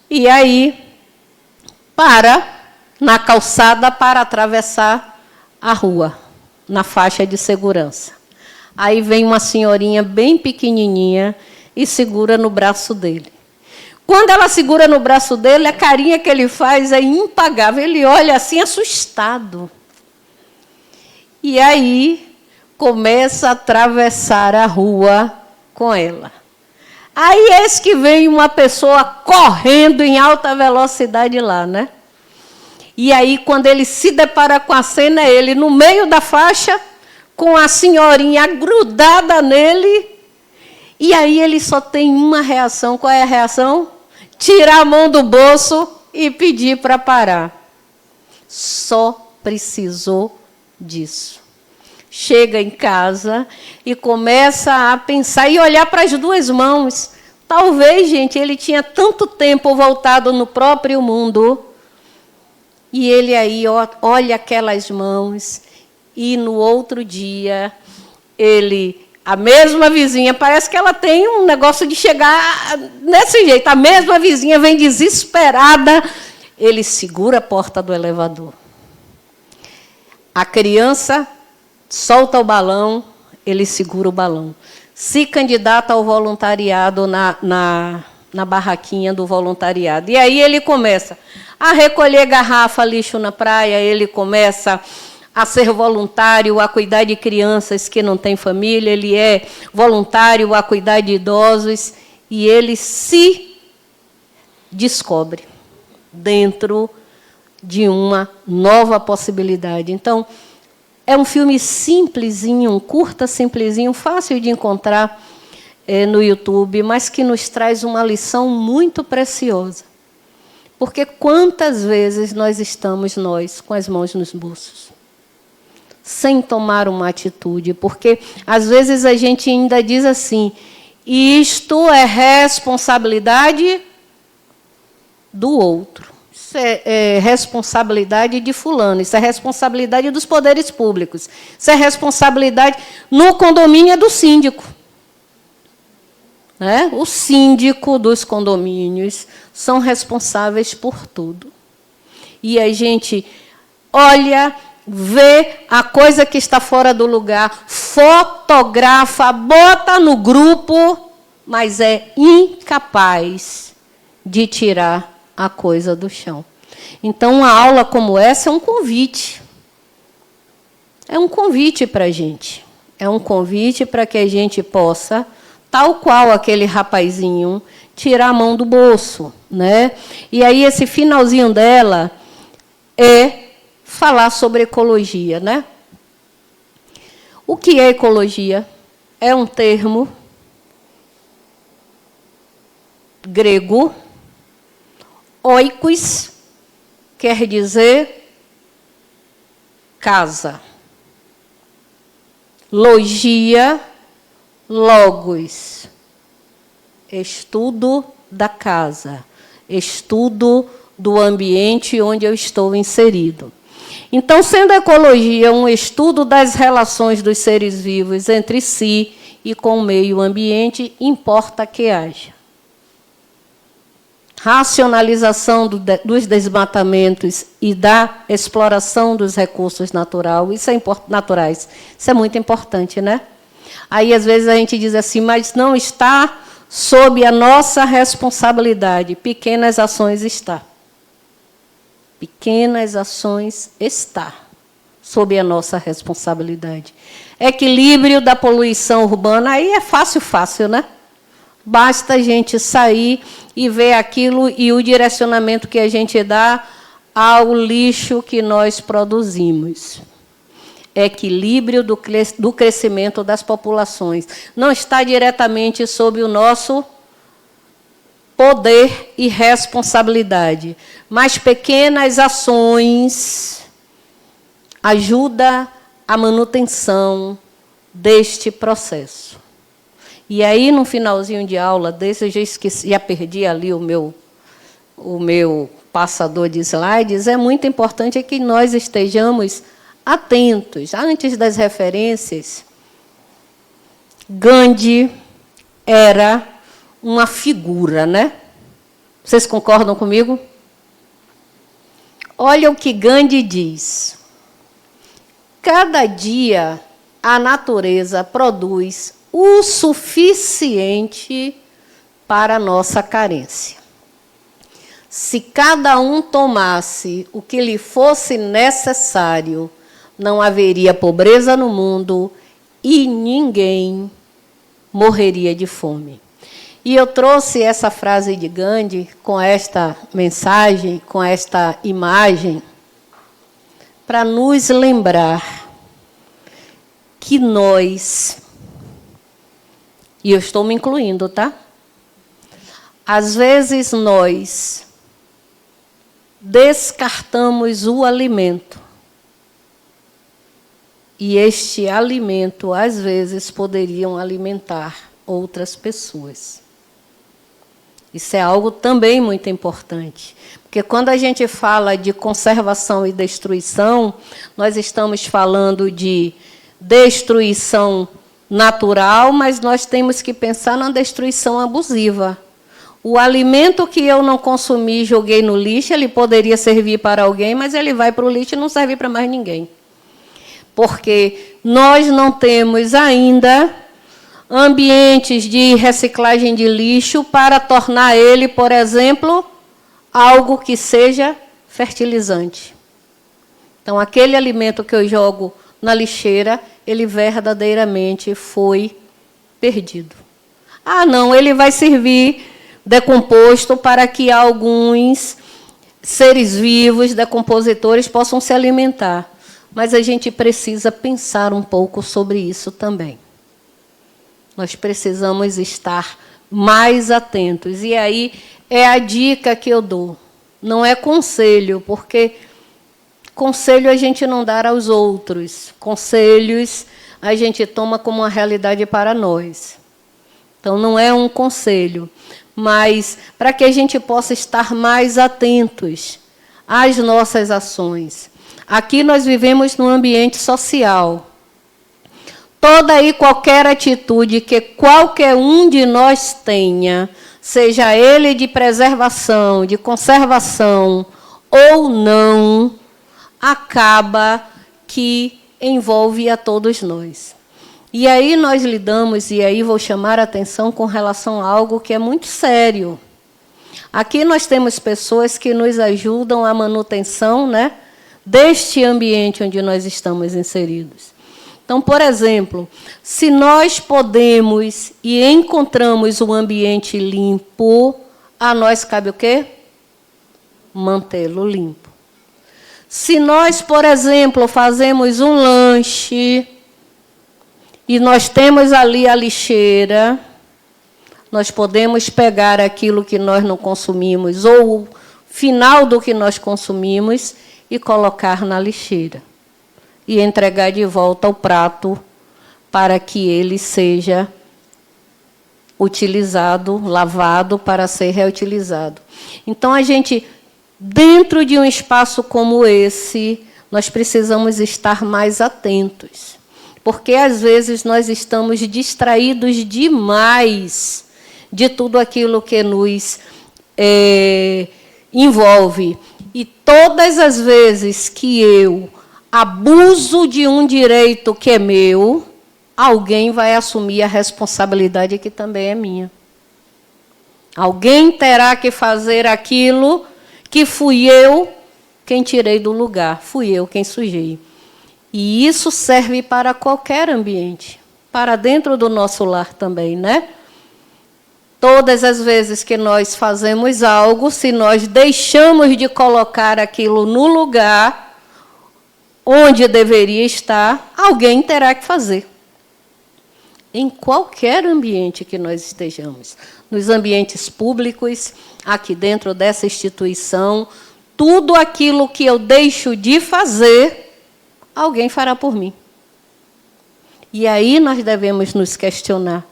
E aí, na calçada para atravessar a rua, na faixa de segurança. Aí vem uma senhorinha bem pequenininha e segura no braço dele. Quando ela segura no braço dele, a carinha que ele faz é impagável. Ele olha assim, assustado. E aí, começa a atravessar a rua com ela. Aí, eis que vem uma pessoa correndo em alta velocidade lá, né? E aí, quando ele se depara com a cena, ele no meio da faixa, com a senhorinha grudada nele, e aí ele só tem uma reação. Qual é a reação? Tirar a mão do bolso e pedir para parar. Só precisou disso. Chega em casa e começa a pensar e olhar para as duas mãos. Talvez, gente, ele tinha tanto tempo voltado no próprio mundo, e ele aí olha aquelas mãos, e no outro dia, a mesma vizinha, parece que ela tem um negócio de chegar desse jeito, a mesma vizinha vem desesperada, ele segura a porta do elevador. A criança solta o balão, ele segura o balão. Se candidata ao voluntariado na barraquinha do voluntariado. E aí ele começa a recolher garrafa, lixo na praia, ele começa a ser voluntário, a cuidar de crianças que não têm família, ele é voluntário a cuidar de idosos, e ele se descobre dentro de uma nova possibilidade. Então, é um filme simplesinho, um curta simplesinho, fácil de encontrar no YouTube, mas que nos traz uma lição muito preciosa. Porque quantas vezes nós estamos, com as mãos nos bolsos, sem tomar uma atitude? Porque, às vezes, a gente ainda diz assim, isto é responsabilidade do outro. Isso é responsabilidade de fulano, isso é responsabilidade dos poderes públicos, isso é responsabilidade no condomínio do síndico. Né? O síndico dos condomínios são responsáveis por tudo. E a gente olha, vê a coisa que está fora do lugar, fotografa, bota no grupo, mas é incapaz de tirar a coisa do chão. Então, uma aula como essa é um convite. É um convite para a gente. É um convite para que a gente possa, tal qual aquele rapazinho, tirar a mão do bolso. Né? E aí, esse finalzinho dela é falar sobre ecologia. Né? O que é ecologia? É um termo grego. Oikos quer dizer casa. Logia, logos, estudo da casa, estudo do ambiente onde eu estou inserido. Então, sendo a ecologia um estudo das relações dos seres vivos entre si e com o meio ambiente, importa que haja racionalização dos desmatamentos e da exploração dos recursos naturais. Isso é muito importante, né? Aí, às vezes, a gente diz assim, mas não está sob a nossa responsabilidade. Pequenas ações está. Pequenas ações está sob a nossa responsabilidade. Equilíbrio da poluição urbana, aí é fácil, né? Basta a gente sair e ver aquilo e o direcionamento que a gente dá ao lixo que nós produzimos. Equilíbrio do crescimento das populações. Não está diretamente sob o nosso poder e responsabilidade, mas pequenas ações ajudam a manutenção deste processo. E aí, no finalzinho de aula desse, eu já esqueci, já perdi ali o meu passador de slides. É muito importante que nós estejamos atentos. Antes das referências, Gandhi era uma figura, né? Vocês concordam comigo? Olha o que Gandhi diz. Cada dia a natureza produz o suficiente para a nossa carência. Se cada um tomasse o que lhe fosse necessário, não haveria pobreza no mundo e ninguém morreria de fome. E eu trouxe essa frase de Gandhi com esta mensagem, com esta imagem, para nos lembrar que nós, e eu estou me incluindo, tá? Às vezes nós descartamos o alimento. E este alimento, às vezes, poderiam alimentar outras pessoas. Isso é algo também muito importante. Porque quando a gente fala de conservação e destruição, nós estamos falando de destruição natural, mas nós temos que pensar na destruição abusiva. O alimento que eu não consumi e joguei no lixo, ele poderia servir para alguém, mas ele vai para o lixo e não serve para mais ninguém. Porque nós não temos ainda ambientes de reciclagem de lixo para tornar ele, por exemplo, algo que seja fertilizante. Então, aquele alimento que eu jogo na lixeira, ele verdadeiramente foi perdido. Ah, não, ele vai servir decomposto para que alguns seres vivos, decompositores, possam se alimentar. Mas a gente precisa pensar um pouco sobre isso também. Nós precisamos estar mais atentos. E aí é a dica que eu dou. Não é conselho, porque conselho a gente não dá aos outros. Conselhos a gente toma como uma realidade para nós. Então, não é um conselho, mas para que a gente possa estar mais atentos às nossas ações. Aqui nós vivemos num ambiente social. Toda e qualquer atitude que qualquer um de nós tenha, seja ele de preservação, de conservação ou não, acaba que envolve a todos nós. E aí nós lidamos, e aí vou chamar a atenção com relação a algo que é muito sério. Aqui nós temos pessoas que nos ajudam à manutenção, né, deste ambiente onde nós estamos inseridos. Então, por exemplo, se nós podemos e encontramos um ambiente limpo, a nós cabe o quê? Mantê-lo limpo. Se nós, por exemplo, fazemos um lanche e nós temos ali a lixeira, nós podemos pegar aquilo que nós não consumimos ou o final do que nós consumimos e colocar na lixeira e entregar de volta ao prato para que ele seja utilizado, lavado para ser reutilizado. Então, a gente, dentro de um espaço como esse, nós precisamos estar mais atentos, porque, às vezes, nós estamos distraídos demais de tudo aquilo que nos envolve. E todas as vezes que eu abuso de um direito que é meu, alguém vai assumir a responsabilidade que também é minha. Alguém terá que fazer aquilo que fui eu quem tirei do lugar, fui eu quem sujei. E isso serve para qualquer ambiente, para dentro do nosso lar também, né? Todas as vezes que nós fazemos algo, se nós deixamos de colocar aquilo no lugar onde deveria estar, alguém terá que fazer. Em qualquer ambiente que nós estejamos, nos ambientes públicos, aqui dentro dessa instituição, tudo aquilo que eu deixo de fazer, alguém fará por mim. E aí nós devemos nos questionar.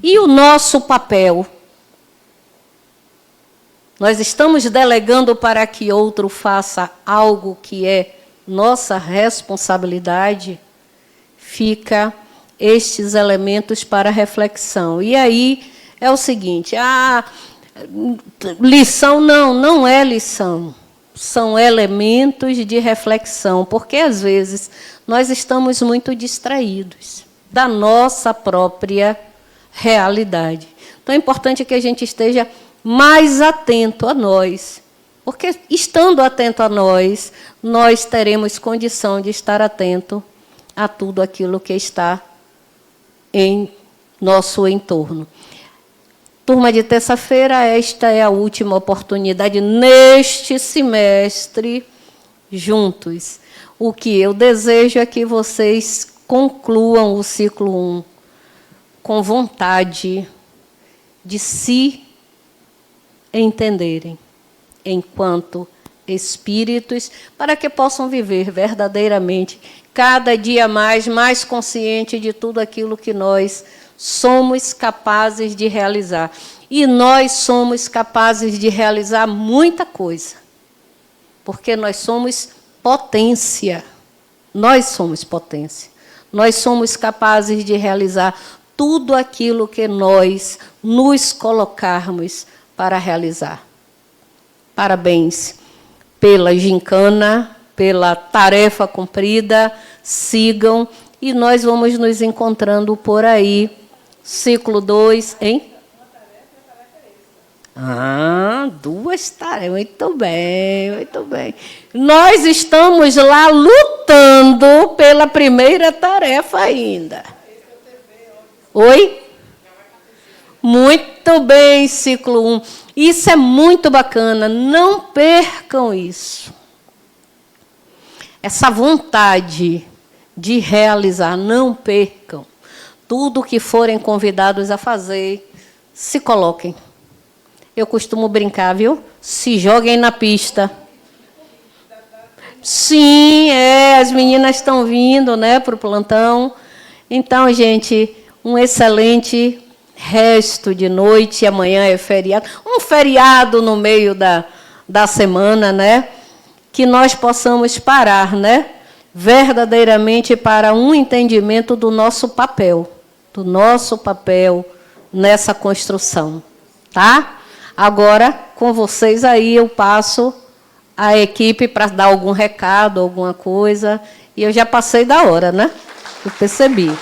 E o nosso papel? Nós estamos delegando para que outro faça algo que é nossa responsabilidade? Fica estes elementos para reflexão. E aí é o seguinte, lição não é lição. São elementos de reflexão, porque, às vezes, nós estamos muito distraídos da nossa própria realidade. Então, é importante que a gente esteja mais atento a nós, porque, estando atento a nós, nós teremos condição de estar atento a tudo aquilo que está em nosso entorno. Turma de terça-feira, esta é a última oportunidade neste semestre, juntos. O que eu desejo é que vocês concluam o ciclo 1 com vontade de se entenderem enquanto espíritos, para que possam viver verdadeiramente, cada dia mais consciente de tudo aquilo que nós somos capazes de realizar. E nós somos capazes de realizar muita coisa, porque nós somos potência. Nós somos potência. Nós somos capazes de realizar tudo aquilo que nós nos colocarmos para realizar. Parabéns pela gincana, pela tarefa cumprida, sigam, e nós vamos nos encontrando por aí. Ciclo 2, hein? 2 tarefas, muito bem, muito bem. Nós estamos lá lutando pela primeira tarefa ainda. Oi? Muito bem, ciclo 1. Isso é muito bacana, não percam isso. Essa vontade de realizar, não percam. Tudo que forem convidados a fazer, se coloquem. Eu costumo brincar, viu? Se joguem na pista. Sim, as meninas estão vindo, né, para o plantão. Então, gente, um excelente resto de noite. Amanhã é feriado. Um feriado no meio da semana, né? Que nós possamos parar, né? Verdadeiramente para um entendimento do nosso papel nessa construção, tá? Agora, com vocês aí, eu passo a equipe para dar algum recado, alguma coisa, e eu já passei da hora, né? Eu percebi.